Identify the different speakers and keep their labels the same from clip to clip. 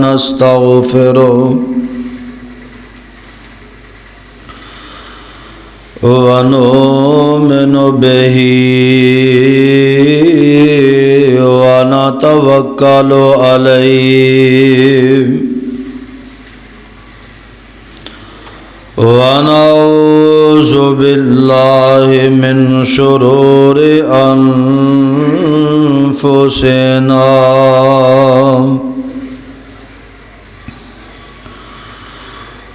Speaker 1: نستغفره ونؤمن به ونتوكل عليه ونعوذ بالله من شرور أنفسنا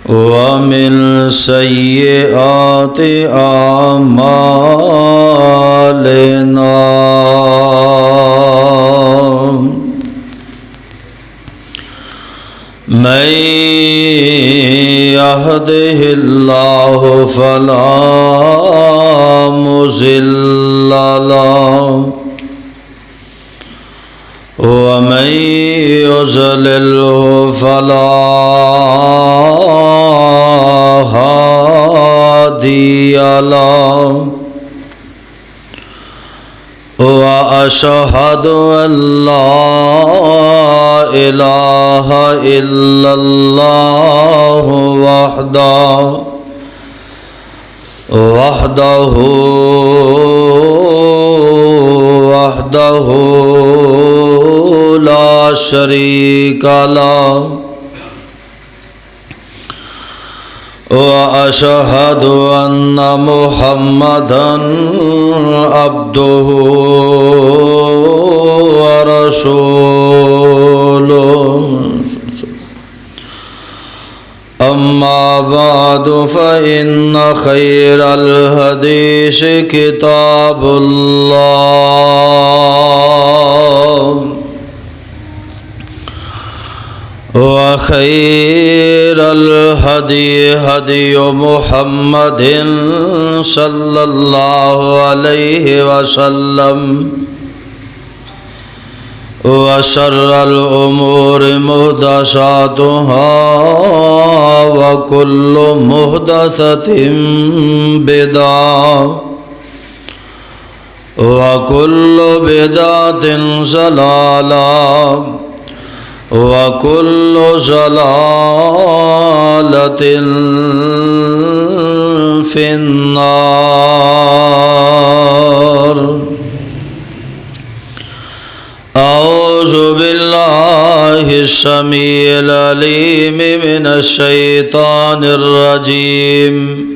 Speaker 1: ومن سيئات أعمالنا من يهده الله فلا مضل له ومن يضلله فلا هادي له وأشهد أن لا إله إلا الله وحده لا شريك له وأشهد أن محمدًا عبده ورسوله أما بعد فإن خير الحديث كتاب الله وخير الهدي هدي محمد صلى الله عليه وسلم وشر الأمور محدثاتها وكل محدثة بدعة وكل بدعة ضلالة وكل ضلالة في النار. أعوذ بالله السميع العليم من الشيطان الرجيم.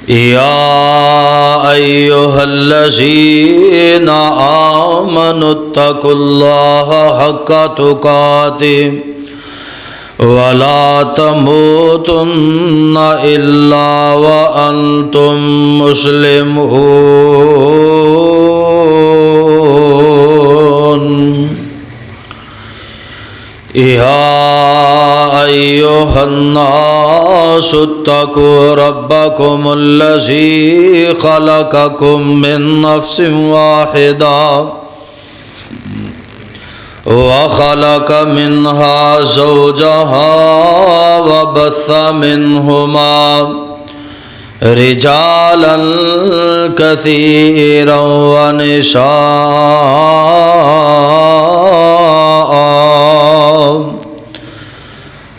Speaker 1: يا أيها الذين آمنوا اتقوا الله حق تقاته ولا تموتن إلا وأنتم مسلمون. يا أيها الناس اتقوا ربكم الذي خلقكم من نفس واحدة وخلق منها زوجها وبث منهما رجالا كثيرا ونساء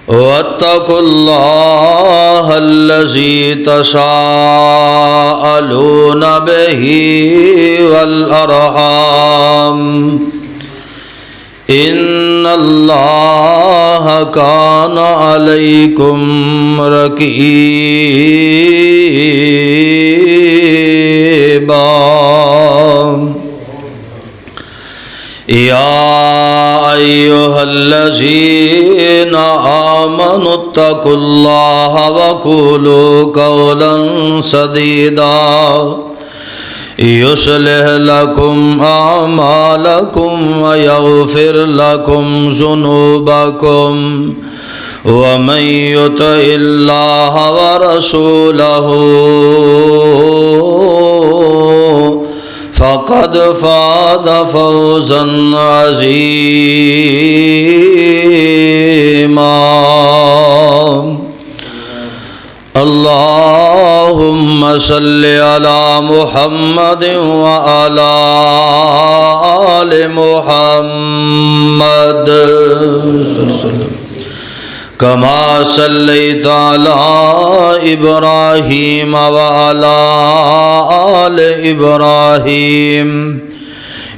Speaker 1: واتقوا الله الذي تساءلون به والأرحام إن الله كان عليكم رقيبا. يا أيها الذين آمنوا اتقوا الله وقولوا قولا سديدا يصلح لكم أعمالكم ويغفر لكم ذنوبكم ومن يطع الله ورسوله فقد فاز فوزا عظيما. اللهم صل على محمد وعلى آل محمد وسلم كما صليت على إبراهيم وعلى آل إبراهيم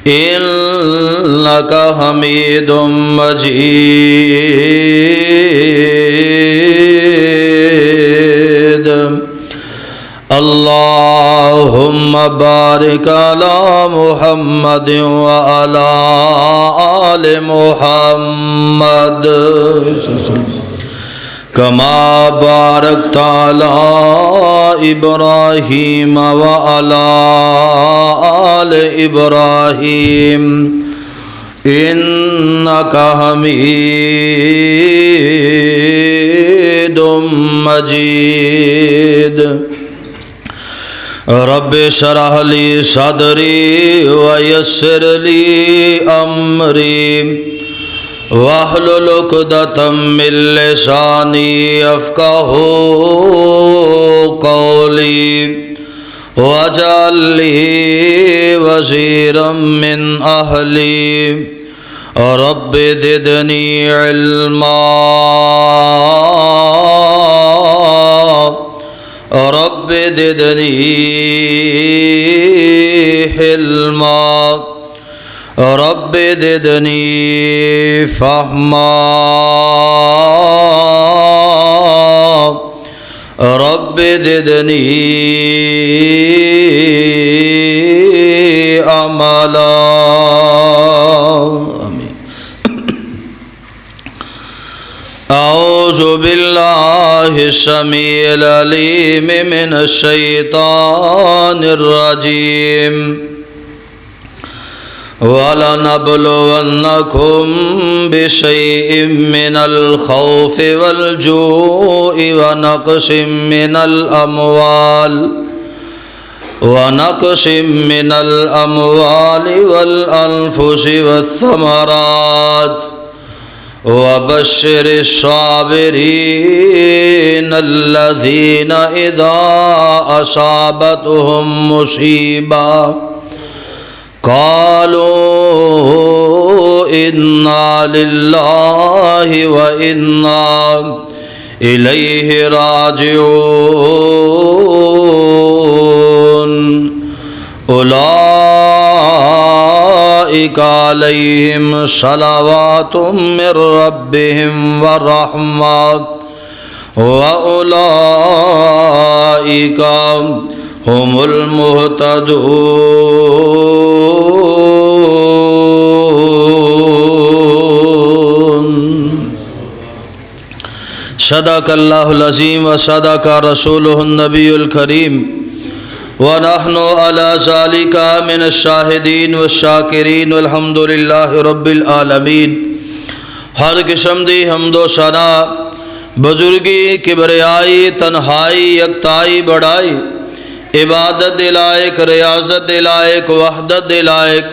Speaker 1: إنك حميد مجيد اللهم بارك على محمد وعلى آل محمد كما باركت على إبراهيم وعلى آل إبراهيم إنك حميد مجيد رب اشرح لي صدري ويسر لي أمري واحلل عقدة من لساني يفقهوا قولي واجعل لي وزيرا من أهلي رب زدني علما رب زدني حلما رب زدني فهما رب زدني عملا آمين أعوذ بالله السميع العليم من الشيطان الرجيم وَلَنَبْلُوَنَّكُمْ بِشَيْءٍ مِّنَ الْخَوْفِ وَالْجُوعِ وَنَقْصٍ مِّنَ الْأَمْوَالِ وَالْأَنفُسِ وَالثَّمَرَاتِ وَبَشِّرِ الصَّابِرِينَ الَّذِينَ إِذَا أَصَابَتْهُم مُّصِيبَةٌ قالوا إنا لله وإنا إليه راجعون أولئك عليهم صلوات من ربهم ورحمة وأولئك هم المهتدون صدق الله العظيم وصدق رسوله النبي الكريم ونحن على ذلك من الشاهدين والشاكرين والحمد لله رب العالمين ہر قسم دی حمد و ثنا بزرگی کبریائی تنہائی یکتائی بڑائی عبادت دلائق ریاضت دلائق وحدت دلائق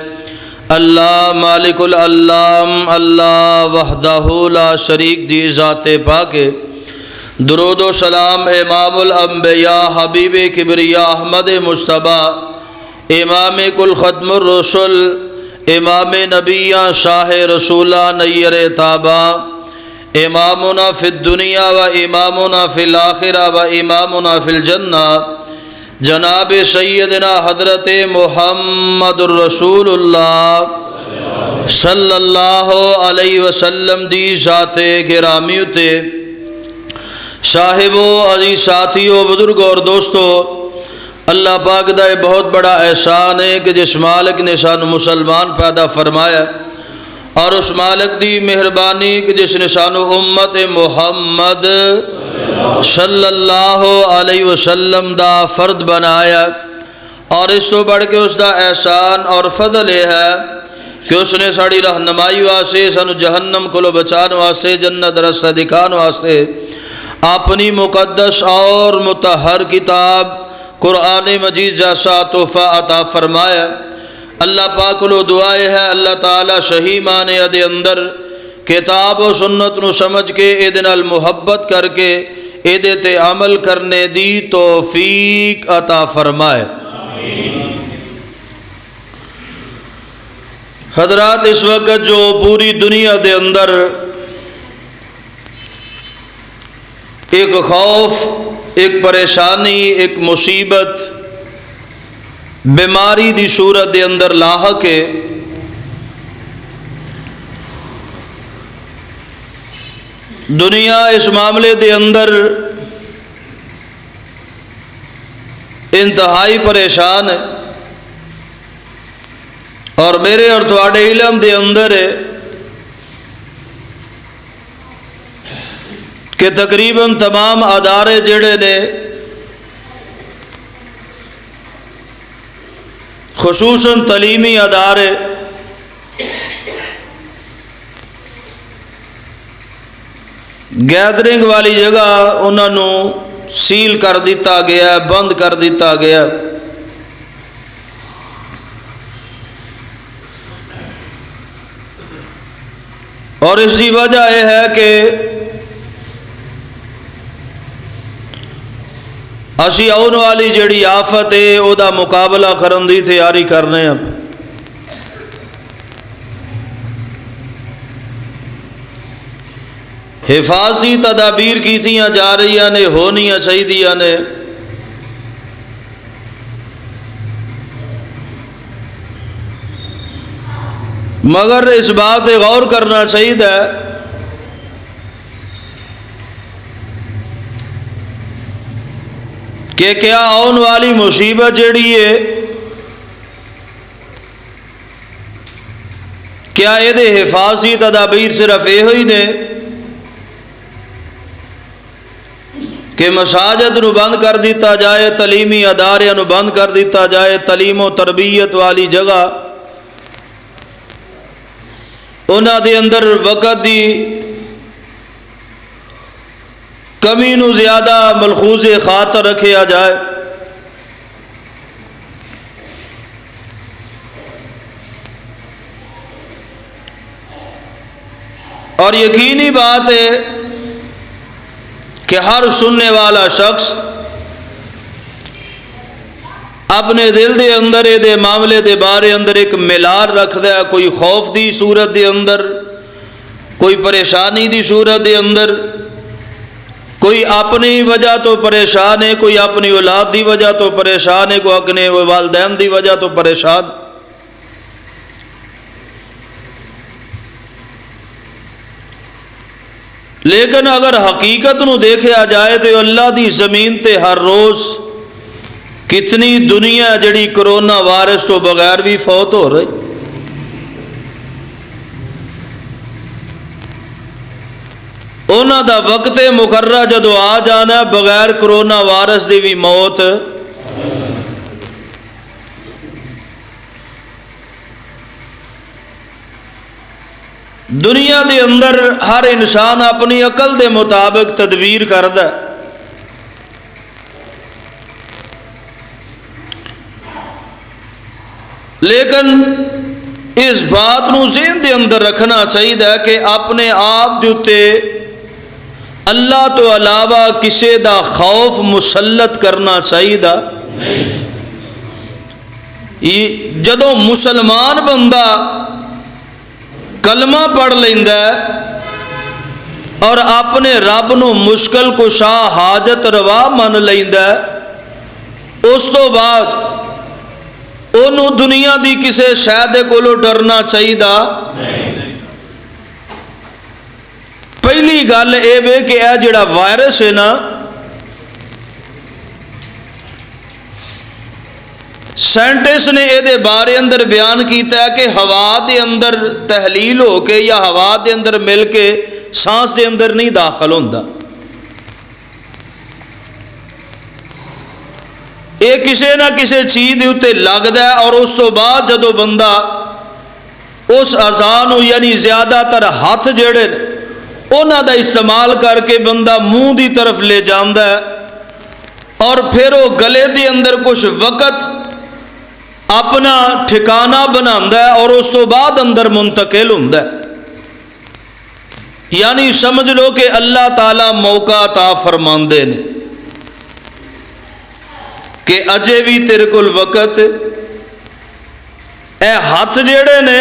Speaker 1: اللہ مالک العلام اللہ وحدہ لا شریک دی ذات پاک درود و سلام امام الانبیاء حبیب کبریا احمد مصطفیٰ امام کل ختم الرسل امام نبیہ شاہ رسولہ نیر تابہ امامنا فی الدنیا و امامنا فی الآخرہ و امامنا فی الجنہ جناب سیدنا حضرت محمد الرسول اللہ صلی اللہ علیہ وسلم دی ذات گرامی تے صاحبو عزیز ساتھیو بزرگو اور دوستو اللہ پاک دا بہت بڑا احسان ہے کہ جس مالک نے سانو مسلمان پیدا فرمایا اور اس مالک دی مہربانی کہ جس نے سانو امت محمد صلی اللہ علیہ وسلم دا فرد بنایا اور اس تو بڑھ کے اس دا احسان اور فضل ہے کہ اس نے ساڑی رہنمائی واسے سانو جہنم کو بچان واسے جنت رسہ دکھان واسے اپنی مقدس اور مطہر کتاب قرآن مجید جیسا تحفہ عطا فرمایا اللہ پاک لو دعائے ہے اللہ تعالی صحیح معنی دے اندر کتاب و سنت نو سمجھ کے اے دن المحبت کر کے اے تے عمل کرنے دی توفیق عطا فرمائے حضرات اس وقت جو پوری دنیا دے اندر ایک خوف، ایک پریشانی، ایک مصیبت، بیماری دی صورت دے اندر لاحق ہے۔ دنیا اس معاملے دے اندر انتہائی پریشان ہے، اور میرے اور تواڈے علم دے اندر ہے کہ تقریباً تمام ادارے جڑے نے، خصوصاً تعلیمی ادارے، گیدرنگ والی جگہ انہاں نوں سیل کر دیتا گیا، بند کر دیتا گیا۔ اور اس کی وجہ یہ ہے کہ اسی آن والی جڑی آفت ہے او دا مقابلہ کرن دی تیاری کرنے ہیں۔ حفاظتی تدابیر کیتیاں جا رہی نے، ہونیاں چاہیے نے، مگر اس بات پہ غور کرنا چاہیے کہ کیا آن والی مصیبت جڑی ہے، کیا یہ حفاظتی تدابیر صرف یہ ہوئی نے کہ مساجد نو بند کر دیتا جائے، تعلیمی ادارے نو بند کر دیتا جائے، تعلیم و تربیت والی جگہ انہاں دے اندر وقت دی کمی نو زیادہ ملحوظ خاطر رکھیا جائے؟ اور یقینی بات ہے کہ ہر سننے والا شخص اپنے دل دے اندر دے معاملے دے بارے اندر ایک ملار رکھدا ہے، کوئی خوف دی صورت دے اندر، کوئی پریشانی دی صورت دے اندر، کوئی اپنی وجہ تو پریشان ہے، کوئی اپنی اولاد دی وجہ تو پریشان ہے، کوئی اپنے والدین دی وجہ تو پریشان۔ لیکن اگر حقیقت نو دیکھا جائے تو اللہ دی زمین تے ہر روز کتنی دنیا جڑی کرونا وائرس تو بغیر بھی فوت ہو رہی۔ انہاں دا وقت مقررہ جدو آ جانا بغیر کرونا وائرس دی بھی موت۔ دنیا دے اندر ہر انسان اپنی عقل دے مطابق تدبیر کردا ہے، لیکن اس بات نو ذہن دے اندر رکھنا چاہیے کہ اپنے آپ دے اتے اللہ تو علاوہ کسے دا خوف مسلط کرنا چاہیے۔ جدو مسلمان بندہ کلمہ پڑھ لیندا ہے اور اپنے رب نو مشکل کشا حاجت روا من لیندا ہے، اس تو بعد انہوں دنیا دی کسے شاید کولو ڈرنا چاہیے۔ پہلی گل اے وے کہ اے جڑا وائرس ہے نا، سائنٹسٹ نے یہ بارے اندر بیان کیتا ہے کہ ہوا دے اندر تحلیل ہو کے یا ہوا دے اندر مل کے سانس دے اندر نہیں داخل ہوندا، یہ کسے نہ کسے چیز دے اتے لگدا ہے، اور اس تو بعد جدو بندہ اس اذان یعنی زیادہ تر ہاتھ جڑے انہاں دا استعمال کر کے بندہ منہ دی طرف لے جاندا ہے، اور پھر وہ گلے دے اندر کچھ وقت اپنا ٹھکانہ بناتا ہے اور اس تو بعد اندر منتقل ہوندا ہے۔ یعنی سمجھ لو کہ اللہ تعالی موقع عطا فرماندے نے کہ اجے بھی تیرے کول وقت، اے ہاتھ جڑے نے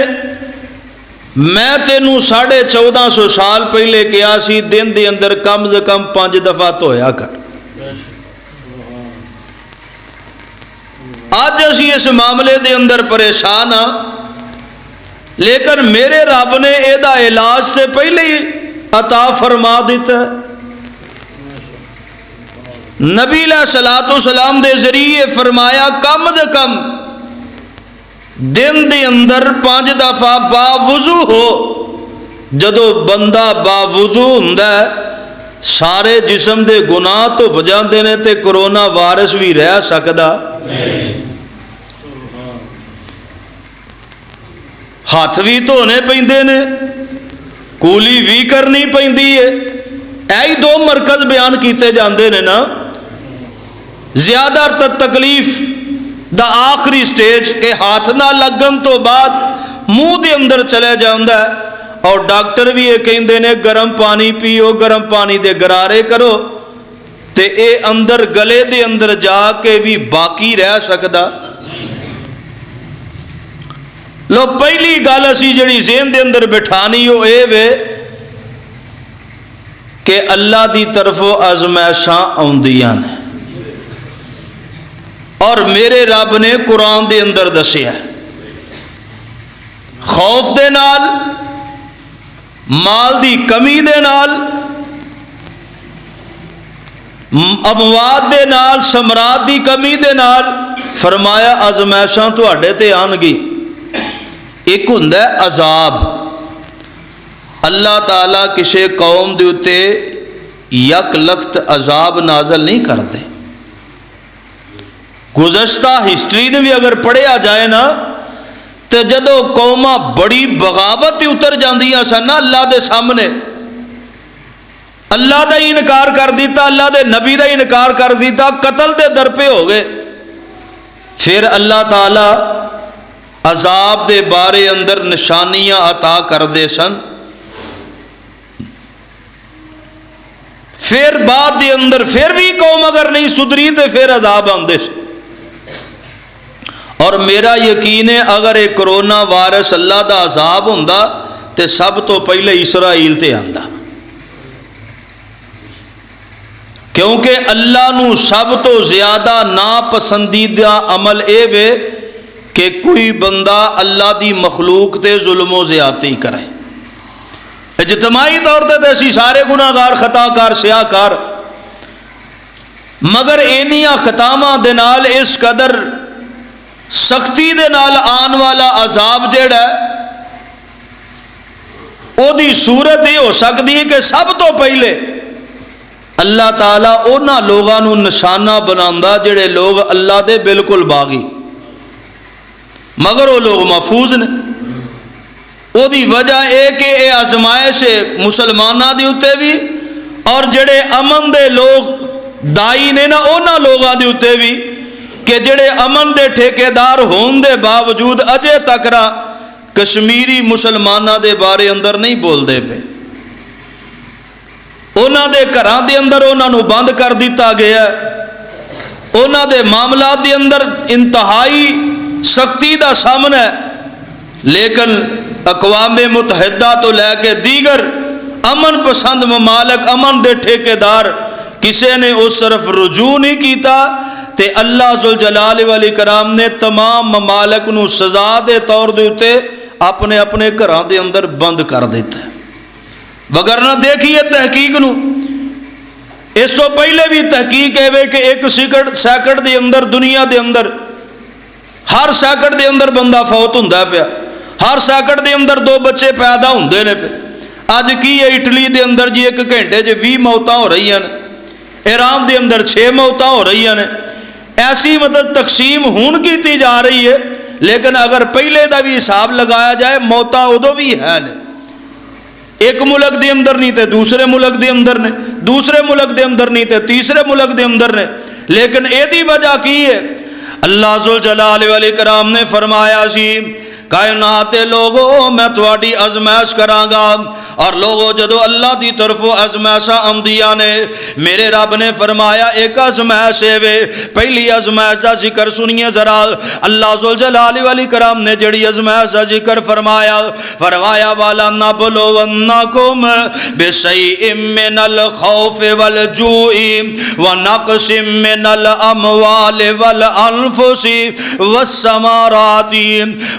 Speaker 1: میں تینوں 1450 سال پہلے کیا سی دن دے اندر کم سے کم 5 دفعہ دھویا کر. اج اسی اس معاملے دے اندر پریشان ہاں، لیکن میرے رب نے ایدا علاج سے پہلے ہی عطا فرما دیتا ہے. نبی علیہ الصلوۃ والسلام دے ذریعے فرمایا کم سے کم دن دے اندر 5 دفعہ باوضو ہو. جدو بندہ باوضو ہوندا ہے سارے جسم دے گناہ تو بجاندے نے تے کرونا وائرس بھی رہ سکدا. ہاتھ بھی دھونے پیندے نے، کولی بھی کرنی پیندی ہے. ایہی 2 مرکز بیان کیتے جاندے نے نا. زیادہ تکلیف دا آخری سٹیج کہ ہاتھ نہ لگن تو بعد منہ دے اندر چلے جاندہ ہے، اور ڈاکٹر بھی یہ کہندے نے گرم پانی پیو، گرم پانی دے گرارے کرو تے اے اندر گلے دے اندر جا کے بھی باقی رہ سکدا. لو پہلی گل اسی جڑی ذہن دے اندر بٹھانی ہو اے وے کہ اللہ دی طرفوں آزمائشاں آوندیاں نے، اور میرے رب نے قرآن دے اندر دسیا خوف دے نال، مال دی کمی دے نال، اموات دے نال، ثمرات دی کمی دے نال فرمایا آزمائشاں تواڈے تے آن گی. ایک ہوندا ہے عذاب. اللہ تعالیٰ کسی قوم دے اتے یک لخت عذاب نازل نہیں کرتے. گزشتہ ہسٹری نے بھی اگر پڑھیا جائے نا تو جدو قوماں بڑی بغاوت اتر جاندیاں سن نا اللہ دے سامنے، اللہ دا ہی انکار کر دیتا، اللہ دے نبی دا ہی انکار کر دیتا، قتل دے در پہ ہو گئے، پھر اللہ تعالی عذاب دے بارے اندر نشانیاں عطا کر دے سن. پھر بعد دے اندر پھر بھی قوم اگر نہیں سدری تو پھر عذاب آندے سن. اور میرا یقین ہے اگر ایک کرونا وائرس اللہ دا عذاب ہوندا تے سب تو پہلے اسرائیل تے آندا، کیونکہ اللہ نو سب تو زیادہ ناپسندیدہ عمل اے وے کہ کوئی بندہ اللہ دی مخلوق تے ظلم و زیادتی کرے. اجتماعی طور تے اسی سارے گناہ گار، خطا کار، سیاہ کار، مگر اینیاں خطاواں دے نال اس قدر سختی دے نال آن والا عذاب جیڑا ہے او دی صورت یہ ہو سکتی ہے کہ سب تو پہلے اللہ تعالیٰ اونا لوگاں نو نشانہ بناندہ جڑے لوگ اللہ دے بالکل باغی، مگر وہ لوگ محفوظ نے. او دی وجہ اے کہ اے آزمائش مسلمانہ دی اتے بھی، اور جڑے امن دے لوگ دائی نے نا اونا لوگاں دی اتے بھی کہ جڑے امن دے ٹھیکیدار ہون دے باوجود اجے تکرا کشمیری مسلمانہ دے بارے اندر نہیں بول دے پہ. اونا دے گھراں دے اندر اونا نو بند کر دیتا گیا ہے، اونا دے معاملات دے اندر انتہائی سختی دا سامنا ہے. لیکن اقوام متحدہ تو لے کے دیگر امن پسند ممالک، امن دے ٹھیکیدار کسے نے اس طرف رجوع نہیں کیتا تے اللہ ذوالجلال والاکرام نے تمام ممالک نو سزا دے طور دے اتے اپنے اپنے گھراں دے اندر بند کر دیتا ہے. وگرنہ دیکھیے تحقیق نو، اس تو پہلے بھی تحقیق ہے کہ ایک سیکنڈ دے اندر دنیا دے اندر ہر سیکنڈ دے اندر بندہ فوت ہوندا پیا، ہر سیکنڈ دے اندر 2 بچے پیدا ہوندے نے پہ. اج کی ہے اٹلی دے اندر جی 1 گھنٹے 20 موتاں ہو رہی ہیں، ایران دے اندر 6 موتاں ہو رہی ہیں. ایسی مطلب تقسیم ہون کیتی جا رہی ہے، لیکن اگر پہلے دا بھی حساب لگایا جائے موتاں ادو بھی ہے نے. ایک ملک دے اندر نہیں تے دوسرے ملک دے اندر نے، دوسرے ملک دے اندر نہیں تے تیسرے ملک دے اندر نے. لیکن اے دی وجہ کی ہے؟ اللہ ذوالجلال والاکرام نے فرمایا سی کائنات لوگو میں تواڈی آزمائش کراں گا، اور لوگوں جدو اللہ دی طرف ازمائشاں آندیاں نے میرے رب نے فرمایا ایک ازمائش ہے پہلی ازمائش دا ذکر سنیے ذرا اللہ ذوالجلال والاکرام نے جڑی ازمائش دا ذکر فرمایا والا نبلونکم بشیء من الخوف والجوع ونقص من الاموال والانفس والثمرات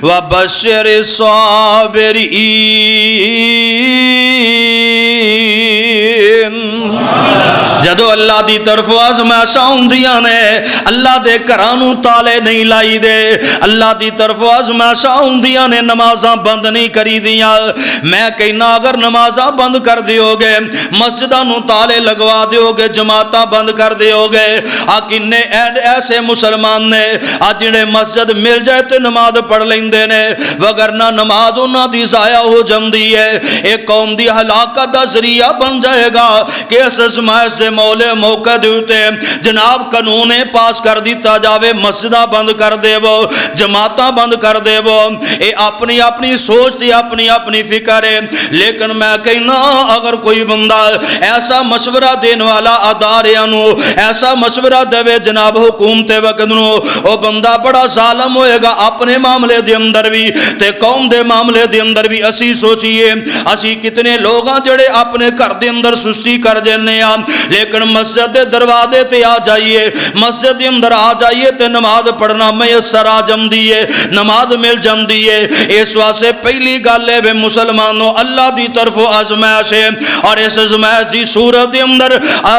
Speaker 1: وبشر الصابرین جدو اللہ دی طرف آزمائشاں ہوندیاں نے اللہ دے گھراں نوں تالے نہیں لائی دے اللہ دی طرف آزمائشاں ہوندیاں نے نمازاں بند نہیں کری دیاں میں کہنا اگر نمازاں بند کر دیو گے مسجداں نوں تالے لگوا دیو گے جماعتاں بند کر دیو گے کنے ایسے مسلمان نے جڑے مسجد مل جائے تے نماز پڑھ لیندے نے وگرنہ نماز انہاں دی ضائع ہو جاندی ہے ایک قوم دی ہلاکت دا ذریعہ بن جائے گا کہ اس ازمائش دے مولے موقع دیتے جناب قانون پاس کر دیتا جاوے مسجدہ بند کر دے وہ جماعتاں بند کر دے وہ اے اپنی اپنی سوچ دی اپنی اپنی فکر ہے لیکن میں کہنا اگر کوئی بندہ ایسا مشورہ دین والا اداریاں ایسا مشورہ دے جناب حکومت وقت نو او بندہ بڑا ظالم ہوئے گا اپنے معاملے دے اندر بھی تے قوم دے معاملے دے اندر بھی اسی سوچئے اسی کتنے لوگ ہاں جڑے اپنے گھر دے اندر سستی کر جانے ہاں لیکن مسجد دے دروازے تے آ جائیے مسجد دے اندر آ جائیے تے نماز پڑھنا میسر آ جاندی ہے نماز مل جاندی ہے اس واسطے پہلی گل ہے مسلمانوں اللہ دی طرف آزمائش ہے اور اس آزمائش دی صورت دے اندر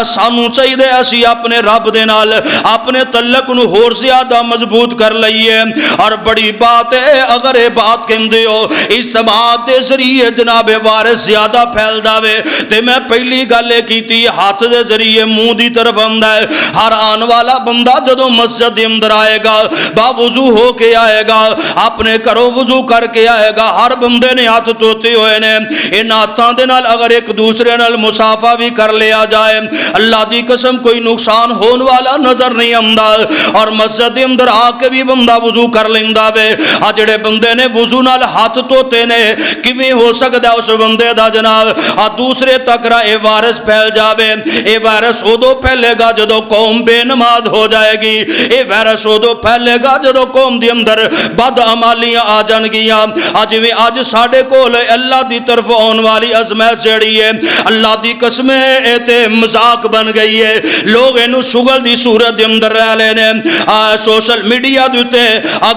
Speaker 1: سانو چاہیے اسی اپنے رب دے نال اپنے تعلق نو ہور زیادہ مضبوط کر لئیے اور بڑی بات ہے اگر یہ بات کہندے ہو اجتماع دے ذریعے جناب وارث زیادہ پھیل داوے تے میں پہلی گل کیتی ہاتھ دے ذریعے منہ دی طرف آندا ہے ہر آن والا بندہ جدوں مسجد دے اندر آئے گا با وضو ہو کے آئے گا اپنے گھروں وضو کر کے آئے گا ہر بندے نے ہاتھ دھوتے ہوئے نے ان ہاتھاں دے نال اگر ایک دوسرے نال مصافحہ بھی کر لیا جائے اللہ دی قسم کوئی نقصان ہون والا نظر نہیں آندا اور مسجد دے اندر آ کے بھی بندہ وضو کر لیندا وے جڑے بندے نے وضو نال ہاتھ دھوتے نے کیویں ہو سکدا اس بندے دا جناب دوسرے تک اے وائرس پھیل جاوے اے وائرس ادو پھیلے گا جدو قوم بے نماز ہو جائے گی اے وائرس ادو پھیلے گا جدو قوم دی اندر بد عمالیاں آ جان گیاں جویں اج ساڈے کول اللہ دی طرف آن والی آزمائش جڑی ہے اللہ دی قسم اے تے مذاق بن گئی ہے لوگ اینو شغل دی صورت دے اندر رہ لے نے سوشل میڈیا دے تے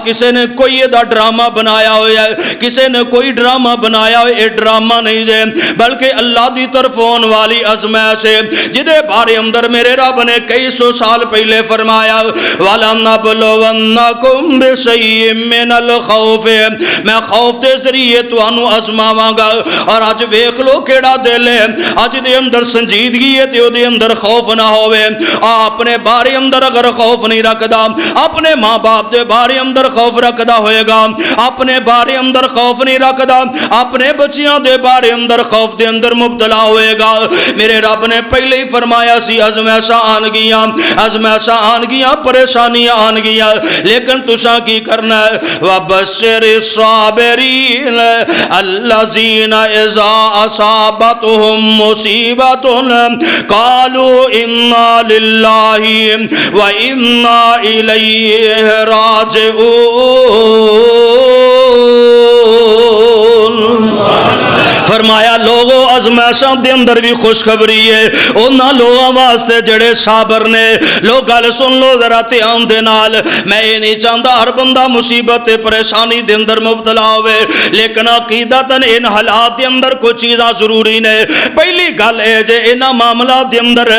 Speaker 1: کسے نے کوئی دا ڈرامہ بنایا ہوا ہے کسے نے کوئی ڈرامہ بنایا ہوا اے ڈرامہ نہیں دے بلکہ اللہ دی طرف آن والی آزمائش ہے جدے بارے اندر میرے رب نے کئی سو سال پہلے فرمایا وَلَنَبْلُوَنَّكُمْ بِشَيْءٍ مِّنَ الْخَوْفِ میں خوف دے ذریعے تانوں آزماواں گا اور اج ویکھ لو کیڑا دل ہے اج دے اندر سنجیدگی ہے تے او دے اندر خوف نہ ہوے اپنے بارے اندر اگر خوف نہیں رکھدا اپنے ماں باپ دے بارے اندر خوف رکھدا ہوئے گا اپنے بارے اندر خوف نہیں رکھدا اپنے بچیاں دے بارے اندر خوف دے اندر مبتلا ہوئے گا میرے رب نے پہلے ہی فرمایا سی آزمائشاں آن گیاں پریشانیاں آن گیاں لیکن تساں کی کرنا ہے وَبَشِّرِ الصَّابِرِينَ الَّذِينَ إِذَا أَصَابَتْهُم مُّصِيبَةٌ قَالُوا إِنَّا لِلَّهِ وَإِنَّا إِلَيْهِ راجعون فرمایا لوگوں آزمائشاں دے اندر بھی خوشخبری ہے انہاں لوگاں واسطے جڑے صابر نے لوگ گل سن لو ذرا دھیان دے نال میں یہ نہیں چاہتا ہر بندہ مصیبت پریشانی دے اندر مبتلا ہوئے لیکن عقیدتاً ان حالات دے اندر کوئی چیزاں ضروری نے پہلی گل ہے جے انہاں معاملات دے اندر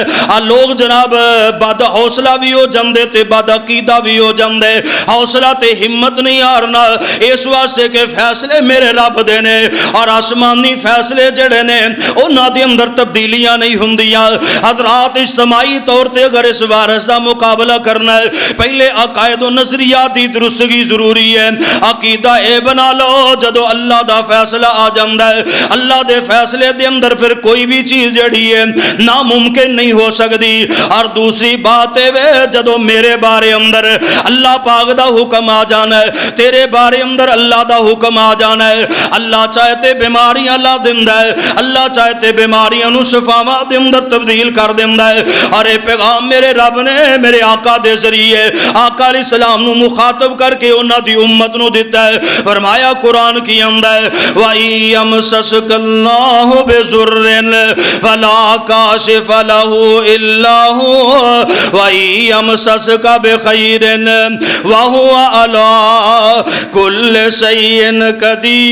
Speaker 1: لوگ جناب بد حوصلہ بھی ہو جاندے تے بد عقیدہ بھی ہو جاندے حوصلہ تے ہمت نہیں ہارنا اس واسطے کہ فیصلے میرے رب دے نے اور آسمانی فیصلے جڑے نے انہاں دے اندر تبدیلیاں نہیں ہوندیاں حضرات اجتماعی طور تے اگر اس وائرس دا مقابلہ کرنا ہے پہلے عقائد و نظریات دی درستگی ضروری ہے عقیدہ اے بنا لو جدو اللہ دا فیصلہ آ جاندا ہے اللہ دے فیصلے دے اندر پھر کوئی بھی چیز جڑی ہے ناممکن نہیں ہو سکتی اور دوسری بات ہے جدو میرے بارے اندر اللہ پاک دا حکم آ جانا ہے تیرے بارے اندر اللہ دا حکم آ جانا ہے اللہ چاہتے بیماریاں لا دیندہ ہے, اللہ چاہے تے بیماریاں نو شفاواں دے اندر تبدیل کر دیندہ ہے. اور اے پیغام میرے رب نے میرے آقا دے ذریعے آقا علیہ السلام نو مخاطب کر کے انہاں دی امت نو دیتا ہے. فرمایا قرآن کی اندر وَإِن يَمْسَسْكَ اللَّهُ بِضُرٍّ فَلَا كَاشِفَ لَهُ إِلَّا هُوَ وَإِن يَمْسَسْكَ بِخَيْرٍ وَهُوَ عَلَى كُلِّ شَيْءٍ قَدِيرٌ.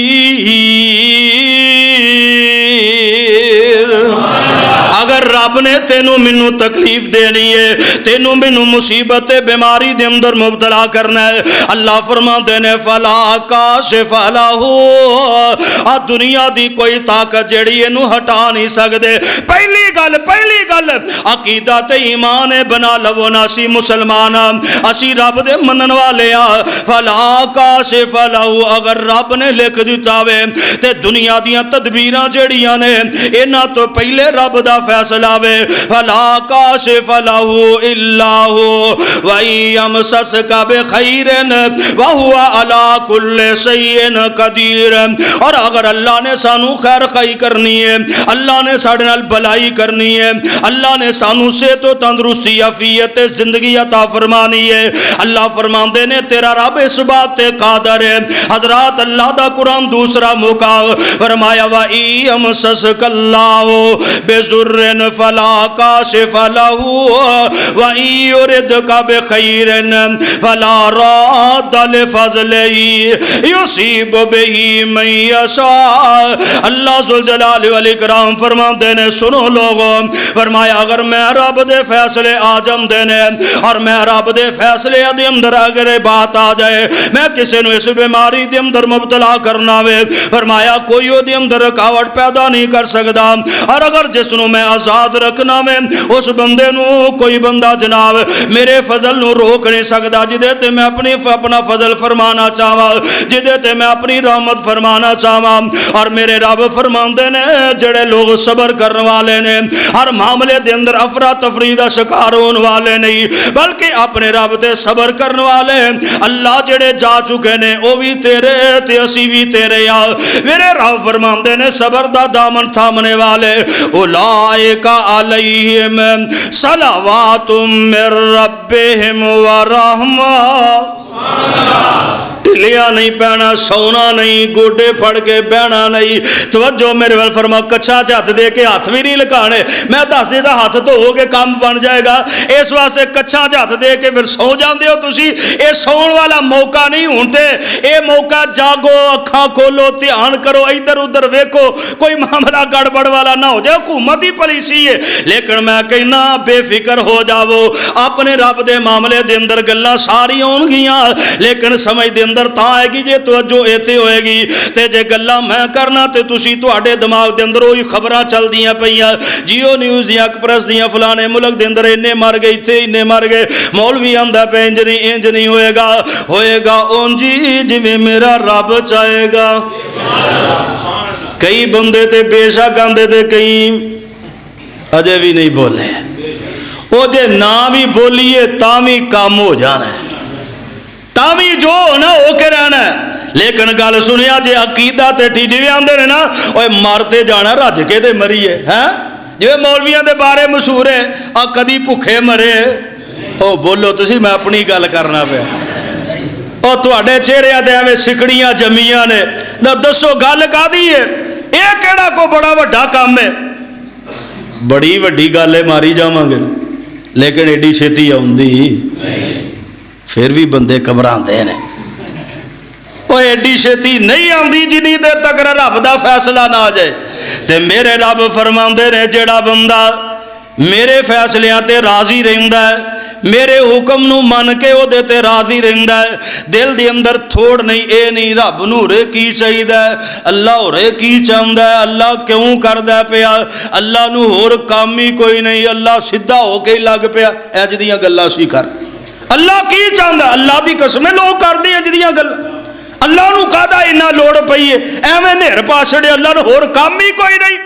Speaker 1: اگر رب نے تینوں منو تکلیف دینی ہے, تینوں منو مصیبت بیماری دے اندر مبتلا کرنا ہے, اللہ فرماتے نے فلا کاشف لہ, دنیا دی کوئی طاقت جڑی اینو ہٹا نہیں سکدے. پہلی گل عقیدہ تے ایمان بنا لو نا اسی مسلمان اسی رب دے منن والے ہاں. فلا کاشف لہ, اگر رب نے لکھ دتا وے تے دنیا دیاں تدبیراں جڑیاں نے انہاں تو پہلے رب دا فیصلہ وے. فلا کاشف لہ الا ہو وَإِن يَمْسَسْكَ بِخَيْرٍ وَهُوَ عَلَى كُلِّ شَيْءٍ قَدِيرٌ. اور اگر اللہ نے سانو خیر خائی کرنی ہے, اللہ نے ساڑے نال بلائی کرنی ہے, اللہ نے سانو صحت و تندرستی عافیت زندگی عطا فرمانی ہے, اللہ فرماندے نے تیرا رب اس بات تے قادر ہے. حضرات اللہ دا قرآن دوسرا موقع فرمایا وَإِن يَمْسَسْكَ اللَّهُ بِضُرٍّ فَلَا كَاشِفَ لَهُ وَإِن يُرِدْكَ بِخَيْرٍ فَلَا رَادَّ لِفَضْلِهِ يُصِيبُ بِهِ مَن يَشَاءُ. اللہ ذوالجلال والاکرام فرماتے ہیں سنو لوگوں, فرمایا اگر میں رب دے فیصلے آجم دینے اور میں رب دے فیصلے دے اندر اگر بات آ جائے میں کسی نو اس بیماری دے اندر مبتلا کرنا وے, فرمایا کوئی دے اندر رکاوٹ پیدا نہیں کر سکتا. اور اگر جس نو میں آزاد رکھنا میں اس بندے نو کوئی بندہ جناب میرے فضل نو روک نہیں سکتا, جدے تے میں اپنا فضل فرمانا چاہواں, جدے تے میں اپنی رحمت فرمانا چاہواں. اور میرے رب فرماندے نے جڑے لوگ صبر کرنے والے نے ہر معاملے دے اندر افراتفری دا شکار ہون والے نہیں بلکہ اپنے رب تے صبر کرنے والے اللہ جڑے جا چکے نے او بھی تیرے تے اسی بھی تیرے. میرے رب فرماندے نے صبر دا دامن تھامنے والے اولئک علیہم صلوات من ربہم ورحمہ. ٹھلیا نہیں پہنا, سونا نہیں, گوڈے پھڑ کے بہنا نہیں. توجہ میرے ول فرما, کچھا ہاتھ دے کے ہاتھ بھی نہیں لگانے. میں دس دیتا ہاتھ تو ہو کے کام بن جائے گا, اس واسطے کچھا ہاتھ دے کے پھر سو جاندے ہو تسی. اے سون والا موقع نہیں ہونتے, اے موقع جاگو, اکھاں کھولو, دھیان کرو, ادھر ادھر ویکھو, کوئی معاملہ گڑبڑ والا نہ ہو جائے. حکومت ہی پالیسی ہے, لیکن میں کہنا بے فکر ہو جاؤ. اپنے رب دے معاملے دے اندر گلاں ساری ہون گیاں, لیکن سمجھ دے اندر تا آئے گی جے توجہ ایتے ہوئے گی تے جے گلاں میں کرنا تے تسی تواڈے دماغ دے اندر وہی خبراں چل دیاں پیاں, جیو نیوز دیاں, ایکسپریس دیاں, فلانے ملک دے اندر اننے مر گئے, تے اننے مر گئے. مولوی آندا پے انج نہیں ہوئے گا اونجی جویں میرا رب چاہے گا. کئی بندے تے بے شک آندے تے کئی اجے بھی نہیں بولے, او جے نہ بھی بولیے تاں بھی کام ہو جانا ہے, تاوی جو ہونا ہو کے رہنا ہے. لیکن گل سنیا جے عقیدہ تے ٹھیجی بھی آندے نا اوے مارتے جانا رج کے تے مریے ہیں. جو مولویاں دے بارے مشہور ہے کدی بھوکے مرے. او بولو تسی, میں اپنی گل کرنا پیا. او تواڈے چہرے تے ایویں سکڑیاں جمیاں نے, دسو گل کادی ہے؟ اے کیڑا کو بڑا وڈا کام ہے؟ بڑی وڈی گل ہے ماری جاواں گے, لیکن ایڈی چھتی آوندی پھر بھی بندے گھبراندے نے. وہ ایڈی چھتی نہیں آندی جنی دیر تک رب دا فیصلہ نہ آ جائے. تے میرے رب فرماندے نے جیڑا بندہ میرے فیصلیاں تے راضی رہندا ہے, میرے حکم نو من کے او دے تے راضی رہندا ہے, دل دے اندر تھوڑ نہیں, اے نہیں رب نو رے کی چاہیدا ہے, اللہ رے کی چاہندا ہے, اللہ کیوں کردا پیا, اللہ نو ہور کام ہی کوئی نہیں, اللہ سیدھا ہو کے لگ پیا. اج دیاں گلاں سی کر, اللہ کی چاہندا, اللہ دی قسم لوگ کردے ہیں جدیاں گل. اللہ نو کہدا انہاں لوڑ پئی ہے, ایویں نہر پا چھڑے, اللہ نو ہور کام ہی کوئی نہیں.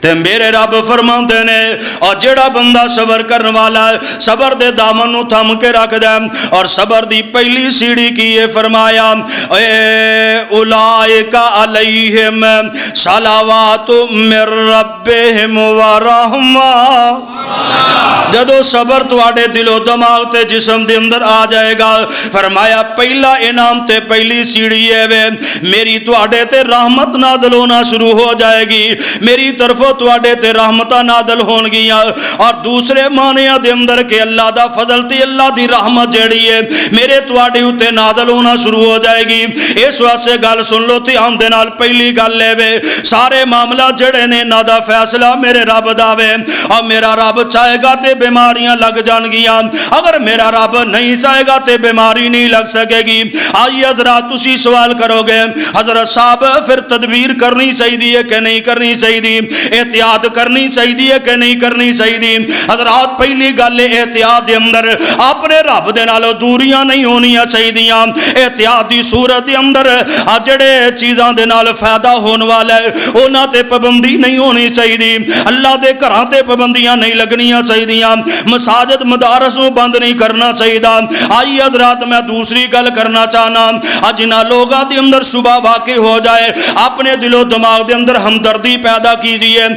Speaker 2: تے میرے رب فرماندے نے اور جڑا بندہ صبر کرن والا ہے صبر دے دامن نو تھم کے رکھ دے اور صبر دی پہلی سیڑھی کی ہے فرمایا اولئک علیہم صلوات من ربہم ورحمہ۔ جدو صبر تواڈے دل و دماغ تے جسم دے اندر آ جائے گا فرمایا پہلا انعام تے پہلی سیڑھی ہے وے میری تواڈے تے رحمت نازل ہونا شروع ہو جائے گی، میری طرفوں تواڈے تے رحمتاں نازل ہون گیاں۔ اور دوسرے معنی دے اندر کہ اللہ دا فضل تے اللہ دی رحمت جڑی ہے میرے تواڈے اوتے نازل ہونا شروع ہو جائے گی۔ اس واسطے گل سن لو دھیان دے نال، پہلی گل لے وے سارے معاملہ جڑے نے انہاں دا فیصلہ میرے رب دا وے، اور میرا رب چاہے گا تے بیماریاں لگ جان گیاں، اگر میرا رب نہیں چاہے گا تے بیماری نہیں لگ سکے گی۔ آئیے حضرات تسی سوال کرو گے حضرت صاحب پھر تدبیر کرنی چاہیے کہ نہیں کرنی چاہیے، احتیاط کرنی چاہیے کہ نہیں کرنی چاہیے؟ حضرات پہلی گل احتیاط دے اندر اپنے رب دے نال دوریاں نہیں ہونیاں چاہیے۔ احتیاط دی صورت دے اندر جڑے چیزاں دے نال فائدہ ہون والا ہے انہاں تے پابندی نہیں ہونی چاہیے، اللہ دے گھراں تے پابندیاں نہیں لگنیاں چاہیے، مساجد مدارس نوں بند نہیں کرنا چاہیے۔ آئیے حضرات میں دوسری گل کرنا چاہنا، جنہاں لوگاں دے اندر شبہ واقع ہو جائے اپنے دل و دماغ دے اندر ہمدردی پیدا کیجیے۔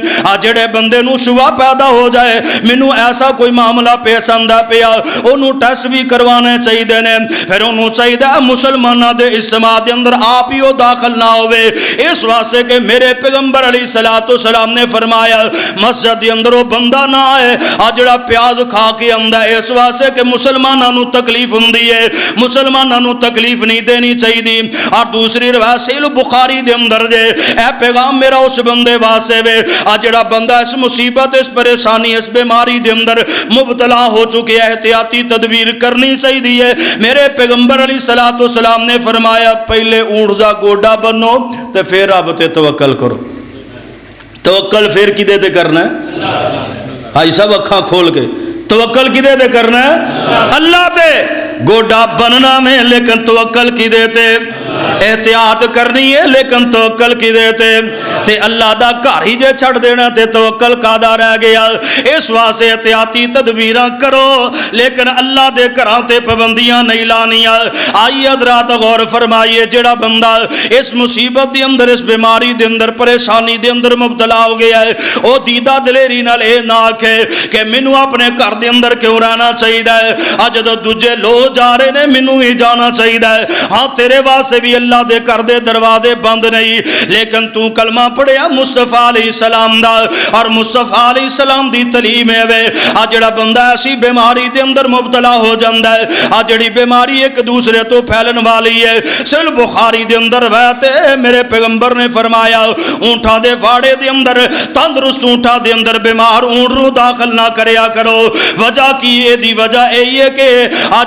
Speaker 2: جڑے بندے نو شبہ پیدا ہو جائے مینوں ایسا کوئی معاملہ پیش آندا پیا اونوں ٹیسٹ بھی کروانے چاہیے نے، پھر اونوں چاہیے مسلماناں دے اجتماع دے اندر آپ ہی داخل نہ ہوئے، اس واسطے کہ میرے پیغمبر علیہ الصلوۃ والسلام نے فرمایا مسجد دے اندر وہ بندہ نہ آئے جڑا پیاز کھا کے آندا ہے، اس واسطے کہ مسلماناں نو تکلیف ہوندی ہے، مسلماناں نو تکلیف نہیں دینی چاہیے۔ اور دوسری روایت صحیح بخاری دے اندر جے اے پیغام میرا اس بندے واسطے وے جڑا بندہ اس مصیبت اس پریشانی اس بیماری دے اندر مبتلا ہو چکے، احتیاطی تدبیر کرنی چاہیے۔ میرے پیغمبر علیہ الصلوۃ والسلام نے فرمایا پہلے اونٹ دا گوڈا بنو تے پھر رب تے توکل کرو۔ توکل پھر کدے تے کرنا ہے؟ بھائی صاحب اکھاں کھول کے توکل کدے تے کرنا ہے؟ اللہ تے گوڈا بننا میں، لیکن توکل کدے تے؟ احتیاط کرنی ہے لیکن توکل کدے تے اللہ دا گھر ہی جے چھڑ دینا تے توکل کادا رہ گیا۔ اس واسطے احتیاطی تدبیراں کرو لیکن اللہ دے گھراں تے پابندیاں نہیں لانیاں۔ آئیے حضرات غور فرمائیے جڑا بندہ اس مصیبت دے اندر اس بیماری دے اندر پریشانی دے اندر مبتلا ہو گیا ہے او دیدہ دلیری نال اے نہ آکھے کہ مینوں اپنے گھر دے اندر کیوں رہنا چاہیے جدوں دوجے لوگ جا رہے نے مینوں ہی جانا چاہیے۔ ہاں تیرے واسطے بھی اللہ دے گھر دے دروازے بند نہیں، لیکن تو کلمہ پڑھیا مصطفیٰ علیہ السلام دا، اور مصطفیٰ علیہ السلام دی تعلیم ہے وے جڑا بندہ ایسی بیماری دے اندر مبتلا ہو جاندا ہے جڑی بیماری ایک دوسرے تو پھیلن والی ہے۔ صحیح بخاری دے اندر روایت ہے میرے پیغمبر نے فرمایا اونٹاں دے واڑے دے اندر تندرست اونٹاں دے اندر بیمار اونٹ نوں داخل نہ کریا کرو۔ وجہ کی ہے؟ دی وجہ یہی ہے کہ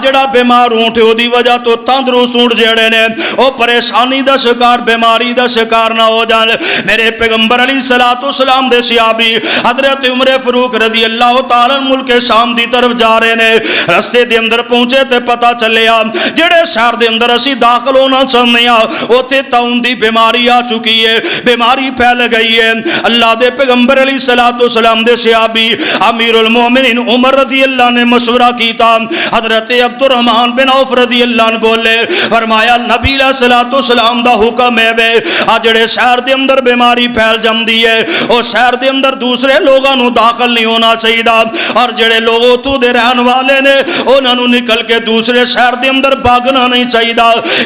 Speaker 2: جڑا بیمار اونٹ ہے دی وجہ تو تندرست اونٹ جڑے نے او پریشانی دا شکار بیماری دا شکار نہ ہو جان۔ میرے پیغمبر علیہ الصلوۃ والسلام دے صحابی حضرت عمر فاروق رضی اللہ تعالی عنہ ملک شام دی طرف جا رہے نے، رستے دے اندر پہنچے تے پتہ چلیا جڑے شہر دے اندر اسی داخل ہونا چاہنے ہاں اوتھے طاعون دی بیماری آ چکی ہے، بیماری پھیل گئی ہے۔ اللہ دے پیغمبر علیہ الصلوۃ والسلام دے صحابی امیر المومنین عمر رضی اللہ نے مشورہ کیتا، حضرت عبد الرحمن بن عوف رضی اللہ عنہ بولے فرمایا نبی علیہ الصلوۃ والسلام دا حکم ہے وے جڑے شہر دے اندر بیماری پھیل جاندی ہے او شہر دے اندر دوسرے لوگاں نو داخل نہیں ہونا چاہیے، اور جڑے لوگ اتوں دے رہن والے نے انہاں نو نکل کے دوسرے شہر دے اندر بھاگنا نہیں چاہیے۔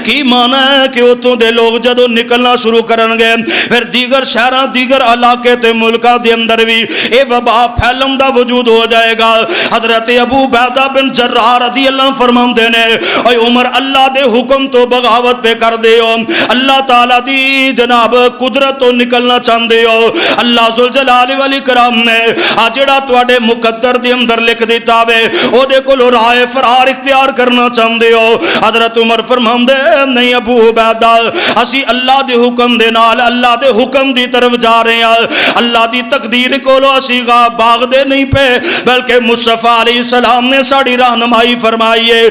Speaker 2: کی معنی ہے کہ اتوں دے لوگ جدوں نکلنا شروع کرن گے پھر دیگر شہراں دیگر علاقے تے ملکاں دے اندر بھی اے وبا پھیلن دا وجود ہو جائے گا۔ حضرت ابو عبیدہ بن جراح رضی اللہ عنہ فرماندے نے اے عمر اللہ دے حکم تو بغاوت پہ کر دے ہو، اللہ تعالیٰ دی جناب قدرت تو نکلنا چاہندے ہو، اللہ ذوالجلال والاکرام نے جڑا تواڈے مقدر دے اندر لکھ دیتا وے او دے کول راہ فرار اختیار کرنا چاہندے ہو۔ حضرت عمر فرماندے نہیں ابو عبیدہ اسی اللہ دے حکم دے نال اللہ دے حکم دی طرف جا رہے ہیں، اللہ دی تقدیر کولو اسی باغ دے نہیں پے بلکہ مصطفیٰ علیہ السلام نے ساڑی رہنمائی فرمائی ہے۔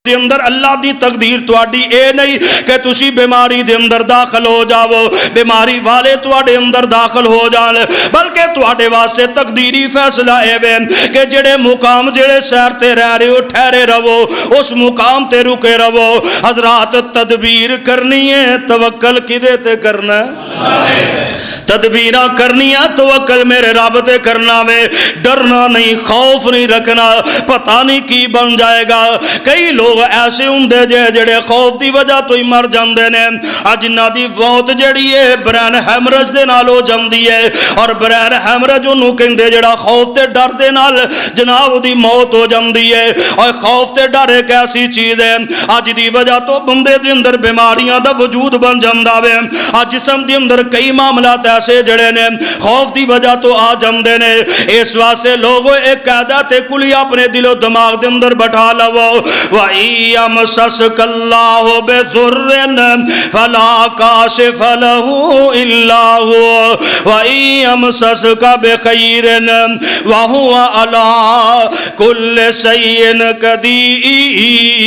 Speaker 2: دے اندر اللہ دی تقدیر تواڈی اے نہیں کہ تسی بیماری دے اندر داخل ہو جاؤ، بیماری والے تواڈے اندر داخل ہو جان، بلکہ تواڈے واسطے تقدیری فیصلہ اے وے کہ جڑے مقام جڑے سیر تے رہ رہے ہو ٹھہرے رہو، اس مقام تے رکے رہو۔ حضرات تدبیر کرنی ہے، توکل کدے تے کرنا ہے؟ تدبیراں کرنیاں توکل میرے رب تے کرنا وے، ڈرنا نہیں، خوف نہیں رکھنا، پتہ نہیں کی بن جائے گا۔ کئی لوگ ایسے ہوندے جڑے خوف دی وجہ تو ہی مر جاندے نے، جنہاں دی موت جڑی ہے برین ہیمرج دے نال ہو جاندی ہے، اور برین ہیمرج اونوں کہندے جڑا خوف تے ڈر دے نال جناب دی موت ہو جاندی ہے۔ اور خوف تے ڈر ایک ایسی چیز ہے اج دی وجہ تو بندے دے اندر بیماریاں دا وجود بن جاندا وے، جسم دے اندر کئی معاملات ایسے جڑے نے خوف دی وجہ تو آ جاندے نے۔ اس واسطے لوگوں ایک قاعدہ تے کلی اپنے دل و دماغ دے اندر بٹھا لو، وَإِيَمْسَسْكَ اللَّهُ بِضُرٍّ فَلَا كَاشِفَ لَهُ إِلَّا هُوَ وَإِيَمْسَسْكَ بِخَيْرٍ وَهُوَ عَلَى كُلِّ شَيْءٍ قدیر۔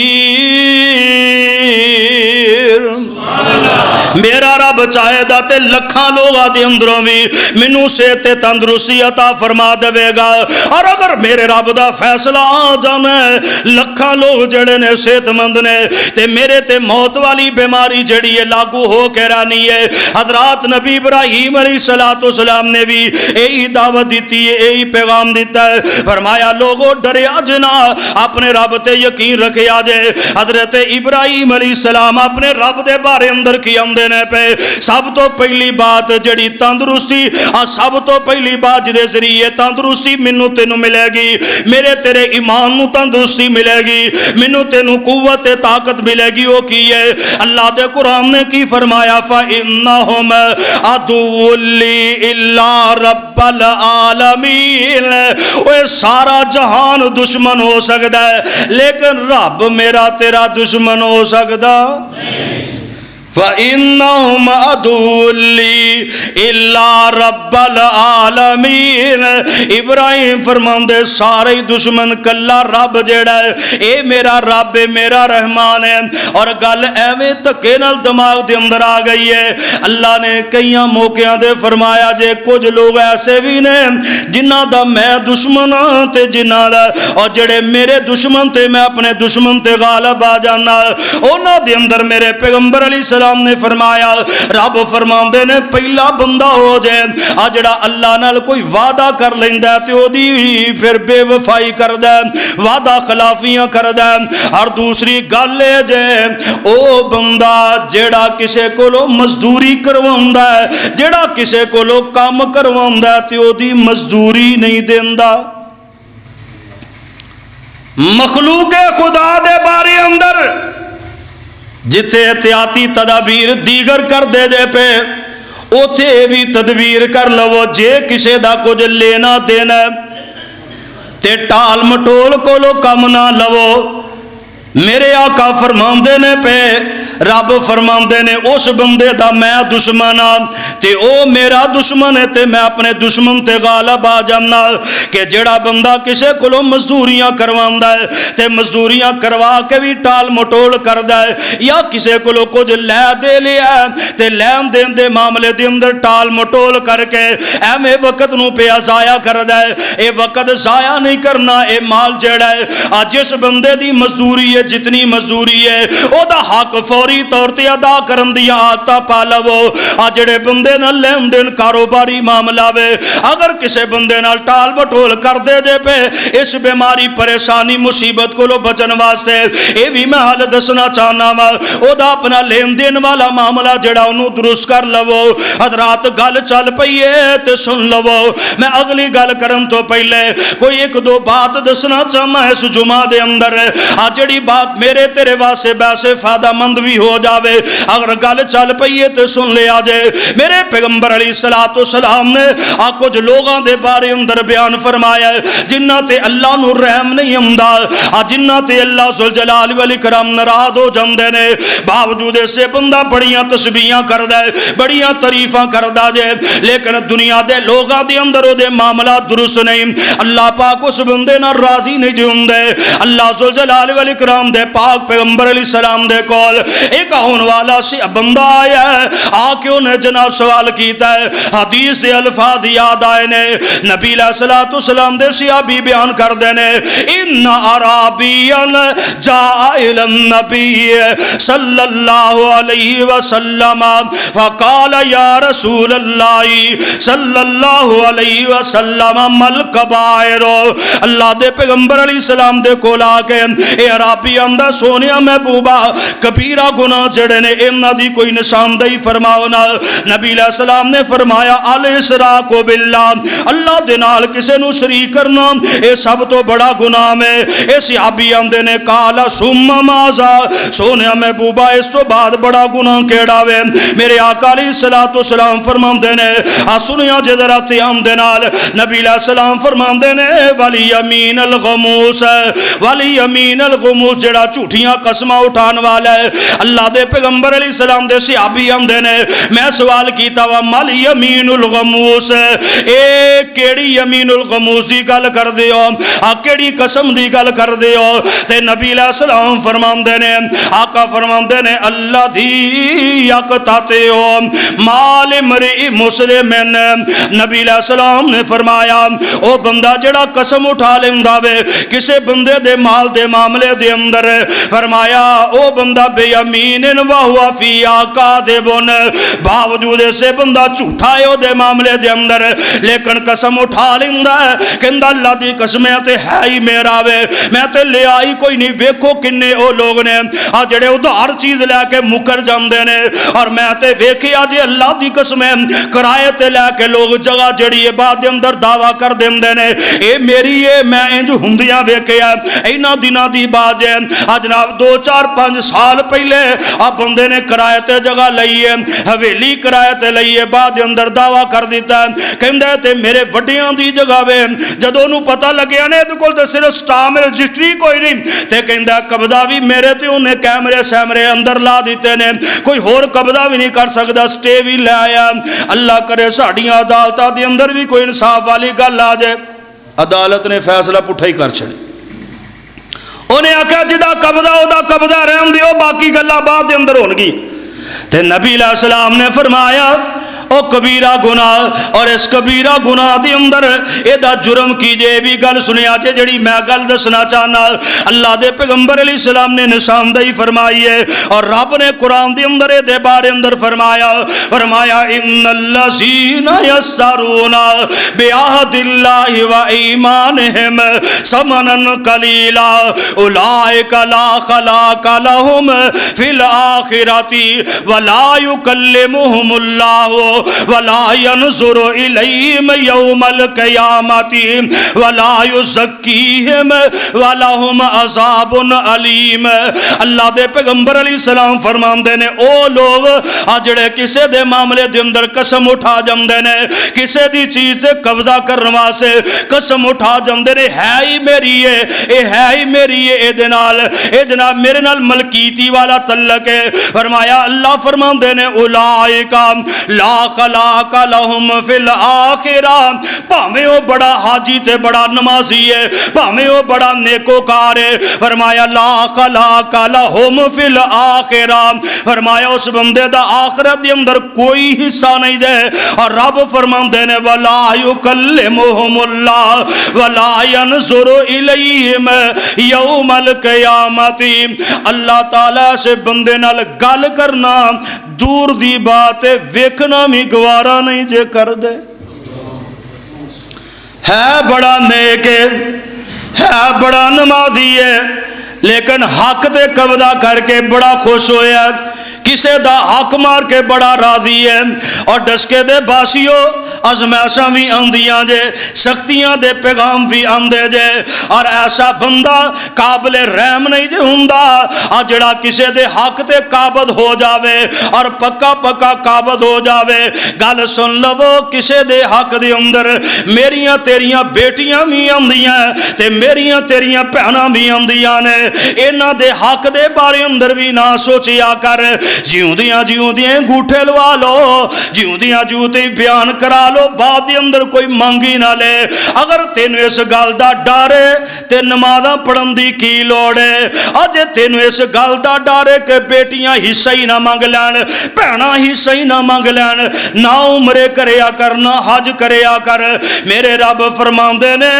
Speaker 2: میرا رب چاہے دا تے لکھاں لوگاں دے اندروں بھی منوں صحت تے تندرستی عطا فرما دے گا، اور اگر میرے رب دا فیصلہ آ جانا ہے لکھاں لوگ جڑے نے صحت مند نے تے میرے تے موت والی بیماری جڑی ہے لاگو ہو کے رانی ہے۔ حضرات نبی ابراہیم علیہ السلام نے بھی یہی دعوت دیتی ہے، یہی پیغام دیتا ہے، فرمایا لوگوں ڈریا جنا، اپنے رب تے یقین رکھیا جے۔ حضرت ابراہیم علیہ السلام اپنے رب دے بارے اندر کی آمدے نے پہ سب تو پہلی بات جڑی تندرستی، سب تو پہلی بات جدے ذریعے تندرستی منو تینو ملے گی، میرے تیرے ایمان نو تندرستی ملے گی، منو تینو قوت طاقت ملے گی۔ وہ کی ہے اللہ دے قرآن نے کی فرمایا، فَإِنَّهُمْ عَدُوٌّ لِّي إِلَّا رَبَّ الْعَالَمِينَ۔ وہ سارا جہان دشمن ہو سکتا ہے لیکن رب میرا تیرا دشمن ہو سکتا نہیں۔ فَإِنَّهُمْ عَدُوٌّ لِّي إِلَّا رَبَّ الْعَالَمِينَ۔ ابراہیم فرماندے سارے دشمن کلا رب جیڑا ہے، اے میرا رب ہے، میرا رحمان ہے۔ اور گل ایویں تکے نال دماغ دے اندر آ گئی ہے۔ اللہ نے کئیاں موقعاں دے فرمایا جے کچھ لوگ ایسے بھی نے جنہاں دا میں دشمن ہاں تے جنہاں دا اور جڑے میرے دشمن تے میں اپنے دشمن تے غالب آ جانا، انہاں دے اندر میرے پیغمبر علیہ السلام نے فرمایا، رب فرماندے نے پہلا بندہ ہو جائے جڑا اللہ نال کوئی وعدہ کر لیندا ہے تے او دی پھر بے وفائی کردا ہے، وعدہ خلافیاں کردا ہے۔ اور دوسری گل ہے جے او بندہ جڑا کسے کولو مزدوری کرواوندا ہے، جڑا کسے کولو کام کرواوندا ہے تے او دی مزدوری نہیں دیندا۔ مخلوق خدا دے بارے اندر جتے احتیاطی تدابیر دیگر کر دے جے پہ اوتھے بھی تدبیر کر لو، جے کسے دا کچھ لینا دینا تے ٹال مٹول کولو کم نہ لو۔ میرے آقا فرماندے نے پہ رب فرماندے نے اس بندے دا میں دشمن ہاں تے او میرا دشمن ہے تے میں اپنے دشمن تے غالب آ جانا۔ کہ جڑا بندہ کسے کولو مزدوریاں کرواندا ہے تے مزدوریاں کروا کے بھی ٹال مٹول کردا ہے، یا کسے کولو کچھ لے دے لیا تے لین دین دے معاملے دے اندر ٹال مٹول کر کے ایویں وقت نو پیا ضائع کردا ہے۔ اے وقت ضائع نہیں کرنا، اے مال جڑا ہے جس بندے دی مزدوری ہے جتنی مزدوری ہے او دا حق فوری طور تے ادا کرن دی عادت پا لو۔ جڑے بندے نال لین دین کاروباری معاملہ وے اگر کسے بندے نال ٹال بٹول کر دے جے پہ اس بیماری پریشانی مصیبت کو لو بچن واسطے اے بھی میں حال دسنا چاہنا وا او دا اپنا لین دین والا معاملہ جڑا انہوں درست کر لو۔ حضرات گل چل پئیے تے سن لو، میں اگلی گل کرن تو پہلے کوئی ایک دو بات دسنا چاہنا ہے اس جمعہ دے اندر جڑی بات میرے تیرے واسطے ویسے فائدہ مند بھی ہو جاوے، اگر گل چل پئیے تو سن لیا جائے۔ میرے پیغمبر علیہ السلام نے کچھ لوگاں دے بارے اندر بیان فرمایا ہے جنہ تے اللہ نو رحم نہیں ہوندا، جنہ تے اللہ ذوالجلال والاکرام ناراض ہو جاندے نے، باوجود اس بندہ بڑیاں تسبیحاں کردا ہے، بڑیاں تعریفاں کردا جے، لیکن دنیا دے لوگاں دے اندر او دے معاملات درست نہیں، اللہ پاک اس بندے نال راضی نہیں ہوندے۔ اللہ ذوالجلال والاکرام السلام دے پاک پیغمبر علیہ السلام دے کول ایک آن والا سی بندہ آیا ہے، آ کے انہیں جناب سوال کیتا ہے، حدیث دے الفاظ یاد آئے نے، نبی علیہ السلام دے صحابی بیان کر دینے، ان عرابیاً جاء الى النبی صلی اللہ علیہ وسلم فقال یا رسول اللہ صلی اللہ علیہ وسلم مل کبائر، اللہ دے پیغمبر علیہ السلام دے کولا کے اے عرابی اندہ سونیا محبوبہ کبیرہ گناہ جڑے نے امنا دی کوئی نشاندہی فرماؤنا۔ نبی علیہ السلام نے فرمایا الاشراک باللہ، اللہ دے نال کسے نو شریک کرنا اے سب تو بڑا گناہ میں۔ اے صحابی اندے نے کالا ثم ماذا، سونیا محبوبہ اس تو بعد بڑا گناہ کیڑا وے؟ میرے آقا علیہ السلام فرماندے نے سنیا جدرہ تیام دے نال نبی علیہ السلام فرماندے نے ولی یمین الغموس، ولی یمین الغموس جڑا جھوٹیاں قسمہ اٹھان والا ہے۔ اللہ دے پیغمبر علیہ السلام دے صحابی اندے نے میں سوال کیتا وا مل یمین الغموس، اے کیڑی یمین الغموس دی گل کر دیو، کیڑی قسم دی گل کر دیو؟ تے نبی علیہ السلام فرماندے نے، آقا فرماندے نے اللہ دی یقتاتیو مال امرئ مسلمن، نبی علیہ السلام نے فرمایا او بندہ جڑا قسم اٹھا لیندا وے کسے بندے دے مال دے معاملے دے اندر، فرمایا او بندہ بے یمین وہو فی کاذبن، باوجود سے بندہ جھوٹا ہے او دے معاملے دے اندر لیکن قسم اٹھا لیندا ہے کہندا اللہ دی قسمیں تے ہے ہی میرا وے، میں تے لے آئی کوئی نہیں۔ ویکھو کنے او لوگ نے جڑے ادھار چیز لے کے مکر جاندے نے، اور میں تے ویکھیا جے اللہ دی قسمیں کرائے تے لے کے لوگ جگہ جڑی ہے بعد دے اندر دعویٰ کر دیندے نے اے میری ہے، میں انج ہوندیاں ویکھیا اینا دناں دی بات ہے جناب 2-4-5 سال پہلے بندے نے کرائے تے جگہ لئی ہے، حویلی کرائے تے لئی ہے، بعد دے اندر دعویٰ کر دیتا ہے کہندے تے میرے وڈیاں دی جگہ وے، جدوں انہوں پتہ لگیا نے دے کول تے صرف سٹام رجسٹری کوئی نہیں تے کہندا قبضہ بھی میرے تے انہیں کیمرے سیمرے اندر لا دیتے نے، کوئی ہور قبضہ بھی نہیں کر سکدا، سٹے بھی لے آیا۔ اللہ کرے ساڑیاں عدالتاں دے اندر بھی کوئی انصاف والی گل آ جائے، عدالت نے فیصلہ پٹھا ہی کر چھڑی، انہیں آکھا جدا قبضہ او دا قبضہ رہن دیو، باقی گلاں بعد دے اندر ہونگی۔ تے نبی علیہ السلام نے فرمایا او کبیرہ گناہ، اور اس کبیرہ گناہ دی اندر اے دا جرم کیجئے بھی گل سنیا جے جڑی میں گل دسنا چاہنا۔ اللہ دے پیغمبر علیہ السلام نے نشاندہی فرمائی ہے اور رب نے قرآن دی اندر اے دے بارے اندر فرمایا ان الذین یشترون بعہد اللہ و ایمانہم ثمنا قلیلا اولئک لا خلاق لہم فی الآخرۃ ولا یکلمہم اللہ ولا ينظر إليهم يوم القيامة ولا يزكيهم ولهم عذاب أليم۔ اللہ دے پیغمبر علیہ السلام فرماندے نے او لوگ جڑے کسے دے معاملے دے اندر قسم اٹھا جاندے نے، کسے دی چیز تے قبضہ کرن واسطے قسم اٹھا جاندے نے ہے ہی میری ہے، اے ہے ہی میری ہے، اے دے نال اے جناب میرے نال ملکیتی والا تعلق ہے۔ فرمایا اللہ فرماندے نے اولئک لا خلاق لہم فی الآخرہ، بھاویں وہ بڑا حاجی تے بڑا نمازی ہے، بھاویں وہ بڑا نیکوکار ہے، فرمایا لا خلاق لہم فی الآخرہ، فرمایا اس بندے دا آخرت دے اندر کوئی حصہ نہیں دے۔ اور رب فرماندے نے ولا یکلمہم اللہ ولا ینظر الیہم یوم القیامت، اللہ تعالیٰ سے بندے نال گل کرنا دور دی بات ہے، ویکھنا بھی گوارا نہیں جے کر دے۔ ہے بڑا نیک ہے بڑا نمازی ہے لیکن حق تے قبضہ کر کے بڑا خوش ہویا، کسے دا حق مار کے بڑا راضی ہے، اور ڈسکے دے باسیو ازمائشاں بھی آندیاں جے، سختیاں دے پیغام بھی آندے جے، اور ایسا بندہ قابل رحم نہیں جے ہوندا جڑا کسے دے حق تے قابض ہو جاوے اور پکا پکا قابض ہو جاوے۔ گل سن لو کسے دے حق دے اندر میریاں تیریاں بیٹیاں بھی آندیاں تے میریاں تیریاں بہناں بھی آندیاں نے، انہاں دے حق دے بارے اندر بھی نہ سوچیا کر، جیوندیاں جیوندیاں انگوٹھے لوا لو، جیوندیاں جیوندیاں بیان کرا لو بعد دے اندر کوئی مانگی نہ لے اگر تینوں اس گل دا ڈر ہے تے نمازاں پڑھن دی کی لوڑ ہے اج تینوں اس گل دا ڈر ہے کہ بیٹیاں حصہ ہی نہ مانگ لین بہناں حصہ ہی نہ مانگ لین نہ عمرے کریا کر نہ حج کریا کر میرے رب فرماندے نے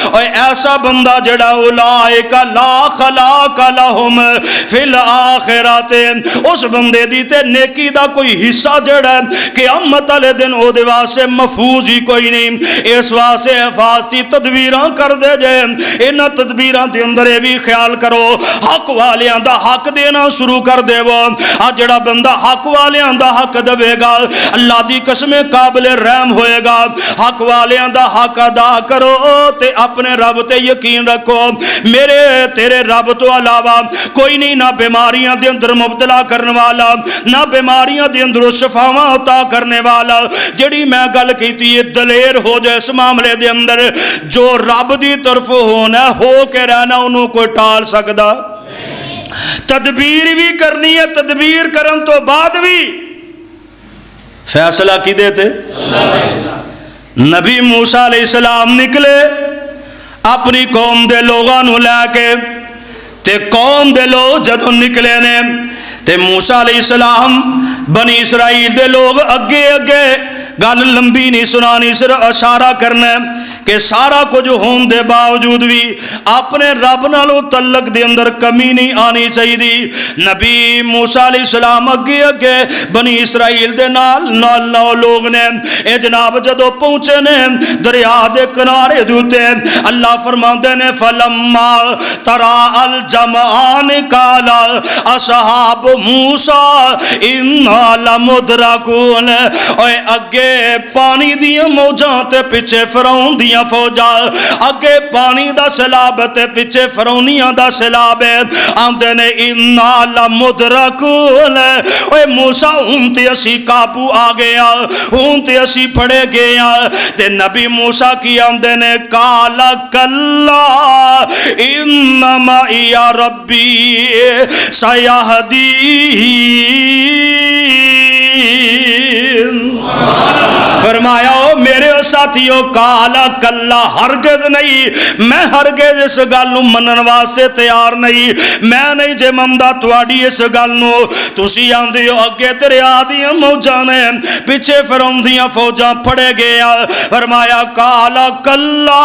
Speaker 2: اوے ایسا بندہ جڑا اولائک لا خلاق لہم فی الآخرات اس بندے دی تے نیکی دا کوئی حصہ جڑا قیامت والے دن او دے واسطے محفوظ ہی کوئی نہیں اس واسطے حفاظتی تدبیراں کر دے جے انہاں تدبیراں دے اندر یہ بھی خیال کرو حق والیاں دا حق دینا شروع کر دے وہ جڑا بندہ حق والیاں دا حق دے گا اللہ دی قسم قابل رحم ہوئے گا حق والیاں دا حق ادا کرو تے اپنے رب تے یقین رکھو میرے تیرے رب تو علاوہ کوئی نہیں نہ بیماریاں دے اندر مبتلا کرنے والا نہ بیماریاں دے اندر شفاواں عطا کرنے والا جڑی میں گل کیتی ہے دلیر ہو جائے اس معاملے دے اندر جو رب دی طرف ہونا ہو کے رہنا انہوں کوئی ٹال سکدا تدبیر بھی کرنی ہے تدبیر کرن تو بعد بھی فیصلہ کی دیتے نبی موسیٰ علیہ السلام نکلے اپنی قوم دے لوگاں نو لے کے تے قوم دے لوگ جدوں نکلے نے تے موسیٰ علیہ السلام بنی اسرائیل دے لوگ اگے اگے گل لمبی نہیں سنانی صرف اشارہ کرنا کہ سارا کچھ ہون دے باوجود بھی اپنے رب نالوں تعلق دے اندر کمی نہیں آنی چاہیے دی نبی موسیٰ علیہ السلام اگے اگے بنی اسرائیل دے نال لوگ نے اے جناب جدو پہنچے نے دریا دے کنارے دوتے اللہ فرماندے نے فلما ترا الجمعان قال اصحاب موسیٰ انا لمدرکون اوے اگے پانی دیاں موجاں تے پیچھے فرعون دیاں فوجا اگے پانی دا سیلاب تے پیچھے فرعونیاں دا سیلاب آندے نے انا لمدرکون اوے موسیٰ ہن تے اسی قابو آ گیا ہن تے اسی پھڑے گیا تے نبی موسیٰ کی آندے نے قال کلا انما یا ربی سیہدین فرمایا او میرے ساتھیو کالا کلا ہرگز نہیں میں ہرگز اس گل نو منن واسطے تیار نہیں میں نہیں جے مندا تواڈی اس گل نو تسی آندے ہو اگے دریا دیاں موجاں نے پیچھے فرعون دیاں فوجاں پھڑے گیا فرمایا کالا کلا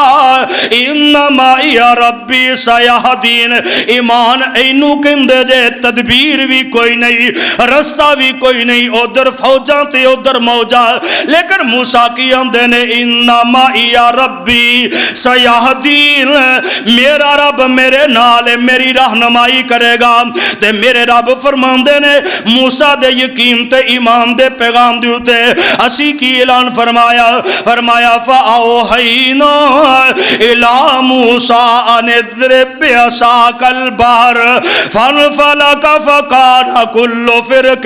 Speaker 2: انما یا ربی سیہدین ایمان اینو کہندے جے تدبیر بھی کوئی نہیں رستہ بھی کوئی نہیں ادھر فوجاں تے ادھر موجاں لیکن موسیٰ کی آندے نے انما یا ربی سیہدین میرا رب میرے نال میری رہنمائی کرے گا تے میرے رب فرماندے نے موسیٰ دے یقین تے ایمان دے پیغام دیوتے اسی کی اعلان فرمایا فَأَوْحَيْنَا إِلَىٰ مُوسَىٰ أَنِ اضْرِب بِّعَصَاكَ الْبَحْرَ فَانْفَلَقَ فَكَانَ كُلُّ فِرْقٍ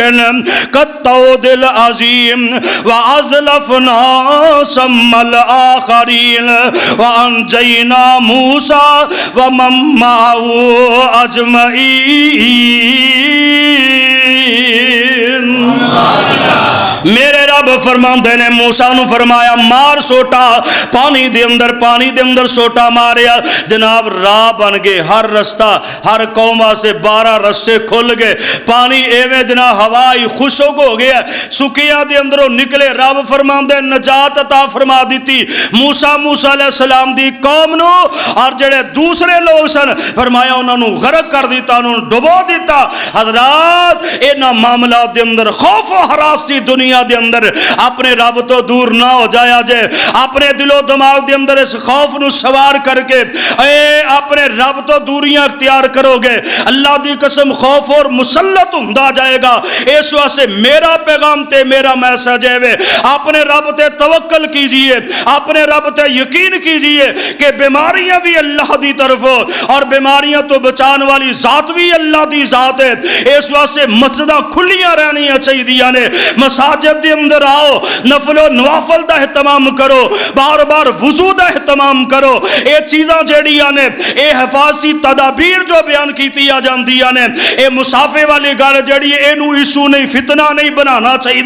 Speaker 2: كَالطَّوْدِ الْعَظِيمِ وَأَزْلَفْنَا ثَمَّ الْآخَرِينَ وَأَنْجَيْنَا مُوسَىٰ وَمَن مَّعَهُ أَجْمَعِينَ میرے رب فرماندے نے موسیٰ نو فرمایا مار سوٹا پانی دے اندر سوٹا ماریا جناب راہ بن گئے ہر رستہ ہر قومہ سے 12 رستے کھل گئے پانی ایویں جناب ہوائی خشک ہو گیا سکیاں دے اندروں نکلے رب فرماندے نجات عطا فرما دیتی موسیٰ علیہ السلام دی قوم نو اور جڑے دوسرے لوگ سن فرمایا انہوں نے غرق کر دیتا انہوں نے ڈبو دیتا حضرات انہاں معاملات دے اندر خوف و ہراسی دنیا دے اندر اپنے رب تو دور نہ ہو جایا جائے اپنے دل و دماغ دے اندر اس خوف نو سوار کر کے اپنے رب تو دوریاں اختیار کرو گے اللہ دی قسم خوف اور مسلط ہوندا جائے گا اس واسطے میرا پیغام تے میرا میسج ہے اپنے رب تے توکل کیجئے اپنے رب تے یقین کیجئے کہ بیماریاں بھی اللہ دی طرف ہو اور بیماریاں تو بچان والی ذات بھی اللہ دی ذات ہے اس واسطے مسجداں کھلیاں رہنیاں چاہیے نے مساجد مساجد دے اندر آؤ، نفل و نوافل دا اہتمام کرو، بار بار وضو دا اہتمام کرو۔ اے چیزاں جڑیاں نے، اے حفاظتی تدابیر جو بیان کیتی آ جاندیاں نے، اے مسافے والی گل جڑی ہے اینو ایشو نہیں، فتنہ نہیں بنانا چاہیے۔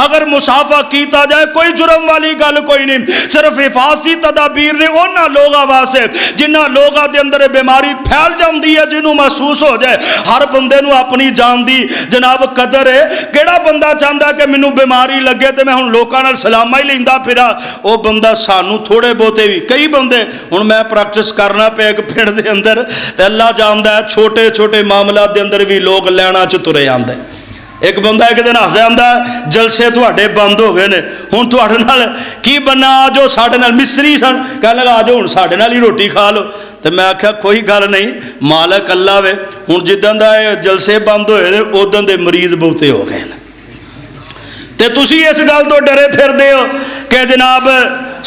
Speaker 2: اگر مسافہ کیتا جائے کوئی جرم والی گل کوئی نہیں، صرف حفاظتی تدابیر نے انہاں لوگاں واسطے جنہاں لوگاں دے اندر بیماری پھیل جاندی ہے، جنہوں محسوس ہو جائے۔ ہر بندے نو اپنی جان دی جناب قدر ہے، کیڑا بندہ چاہندا کہ مینوں بیماری لگے تے میں ہن لوکاں نال سلامہ ہی لیندا پھرا، او بندہ سانو تھوڑے بہتے بھی، کئی بندے ہن میں پریکٹس کرنا پہ ایک پنڈ دے اندر تے اللہ جاندا ہے چھوٹے چھوٹے معاملات دے اندر بھی لوگ لینا چ ترے آندے۔ ایک بندہ ایک دن ہس آندا جلسے تواڈے بند ہو گئے نے، ہن تواڈے نال کی بننا، آ جاؤ ساڈے نال، مستری سن کہنے لگا آ جاؤ ہن ساڈے نال ہی روٹی کھا لو۔ تو میں آخیا کوئی گل نہیں، مالک اللہ وے، ہن جدن دا جلسے بند ہوئے نے ادن دے مریض بہتے ہو گئے نے، تے تسی اس گل تو ڈرے پھر دے ہو کہ جناب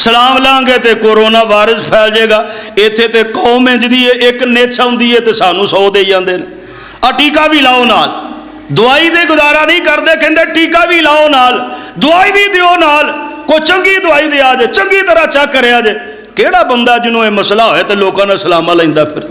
Speaker 2: سلام لائیں گے تے کورونا وائرس پھیل جائے گا۔ ایتھے تے قوم انج دی ایک نچ آندی ہے تے سانو 100 دے جاندے نے، آ ٹیکا بھی لاؤ نال، دوائی دے گزارا نہیں کرتے، کہندے ٹیکا بھی لاؤ نال، دوائی بھی دیو نال، کوئی چنگی دوائی دے آ جائے، چنگی طرح چیک کرے آ جائے۔ کیڑا بندہ جنہوں یہ مسئلہ ہوئے تو لوگوں نے سلامہ لیندا پھر؟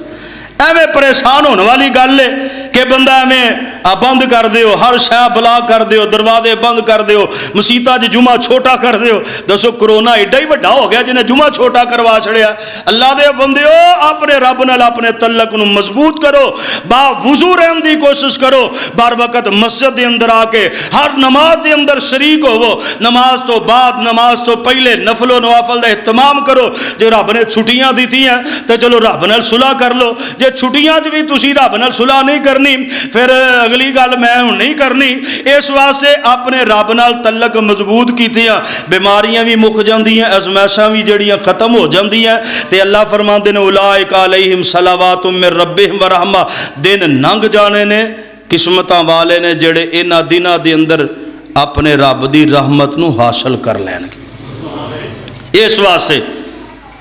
Speaker 2: ایویں پریشان ہونے والی گل ہے کہ بندہ ایویں بند کر دیو، ہر شے بلا کر دیو، دروازے بند کر دیو، مسیتاں جی جمعہ چھوٹا کر دیو۔ دسو کرونا ایڈا ہی وڈا ہو گیا جنہیں جمعہ چھوٹا کروا چھڑیا۔ اللہ دے بندیو اپنے رب نال اپنے تعلق نو مضبوط کرو، با وضو رہن دی کوشش کرو، بار وقت مسجد دے اندر آ کے ہر نماز دے اندر شریک ہوو، نماز تو بعد نماز تو پہلے نفل و نوافل دا اہتمام کرو۔ جو رب نے چھٹیاں دیتی ہیں تو چلو رب نال صلح کر لو، جے چھٹیاں بھی تسی رب نال صلح نہیں کرنی پھر اگلی گل میں ہوں نہیں کرنی۔ اس واسطے اپنے رب نال تعلق مضبوط کیتیاں بیماریاں بھی مک جاندیاں، ازمائشاں بھی جڑیاں ختم ہو جاندیاں۔ تے اللہ فرماندے نے اولئک علیہم صلوات من ربہم ورحمہ، دن لنگ جانے نے قسمتاں والے نے جڑے انہاں دناں دے اندر اپنے رب دی رحمت نو حاصل کر لین گے۔ اس واسطے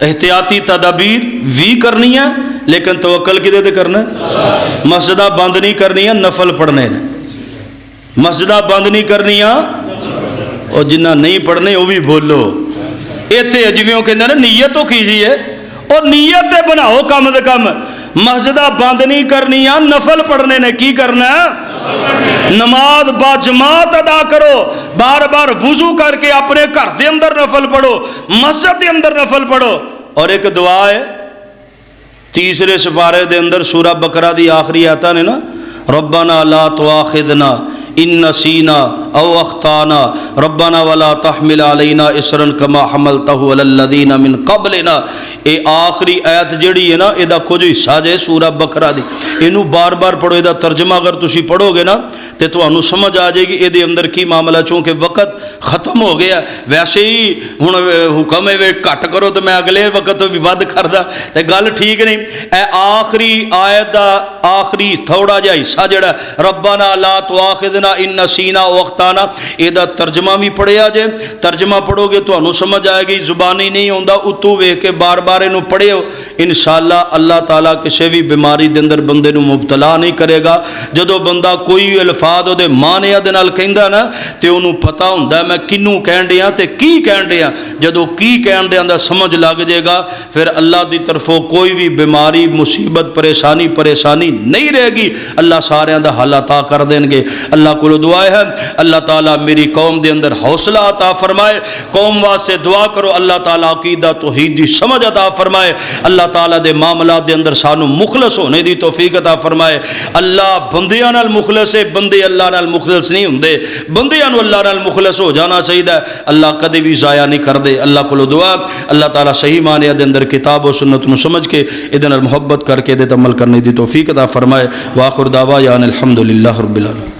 Speaker 2: احتیاطی تدابیر بھی کرنی ہے، لیکن توکل کدے تے کرنا ہے؟ مسجدہ بند نہیں کرنی ہے، نفل پڑھنے نے۔ مسجدہ بند نہیں کرنی ہے، اور جنہ نہیں پڑھنے وہ بھی بولو۔ ایتھے عجیبیوں کے اندر نیت تو کیجیے، اور نیت تے بناؤ کم سے کم۔ مسجدہ بند نہیں کرنی ہے، نفل پڑھنے نے کی کرنا ہے؟ نماز با جماعت ادا کرو، بار بار وضو کر کے اپنے گھر دے اندر نفل پڑھو، مسجد دے اندر نفل پڑھو۔ اور ایک دعا ہے 3 سپارے دے اندر سورہ بقرہ دی آخری آیتاں نے نا، ربنا لا تواخذنا ان نسینا او اخطانا ربنا ولا تحمل علینا اسرا کما حملته علی الذین من قبلنا۔ اے آخری آیت جڑی ہے نا، اے دا کچھ حصہ جے سورہ بقرہ دی، اینو بار بار پڑھو۔ اے دا ترجمہ اگر تسی پڑھو گے نا تے تانوں سمجھ آ جائے گی اے دے اندر کی معاملہ، چونکہ وقت ختم ہو گیا۔ ویسے ہی ہن حکم ہے گھٹ کرو تو میں اگلے وقت بھی ود کردا تے گل ٹھیک نہیں۔ اے آخری آیت دا آخری تھوڑا جہا حصہ جڑا ربنا لا تواخذنا ان نسینا او اخطانا، اے دا ترجمہ بھی پڑھیا جے۔ ترجمہ پڑھو گے تانوں سمجھ آئے گی، زبانی نہیں ہوندا، اتو ویکھ کے بار بار اینو پڑھیو، انشاءاللہ اللہ تعالیٰ کسی بھی بیماری دے اندر بندے نو مبتلا نہیں کرے گا۔ جدو بندہ کوئی الفاظ دے معنی دے نال کہندا نا تے اونوں پتہ ہوندا میں کنوں کہن ڈیاں تے کی کہن ڈیاں۔ جدو کی کہن ڈیاں دا سمجھ لگ جائے گا، پھر اللہ دی طرفوں کوئی بھی بیماری مصیبت پریشانی نہیں رہے گی، اللہ سارے دا حل عطا کر دیں گے۔ اللہ کو دعا ہے اللہ تعالیٰ میری قوم دے اندر حوصلہ عطا فرمائے، قوم واسطے دعا کرو اللہ تعالیٰ عقیدہ توحید دی سمجھ عطا فرمائے، اللہ تعالیٰ دے معاملات دے اندر سانو مخلص ہونے دی توفیق عطا فرمائے۔ اللہ بندیاں نال مخلص ہے، بندے اللہ نال مخلص نہیں ہوندے، بندیاں نو اللہ نال مخلص ہو جانا چاہیے۔ اللہ کدی بھی ضائع نہیں کر دے۔ اللہ کو دعا اللہ تعالیٰ صحیح معنی دے اندر کتاب و سنت نو سمجھ کے ادھر محبت کر کے دے عمل کرنے دی توفیق عطا فرمائے۔ وآخر دعوانا الحمدللہ رب العالمین۔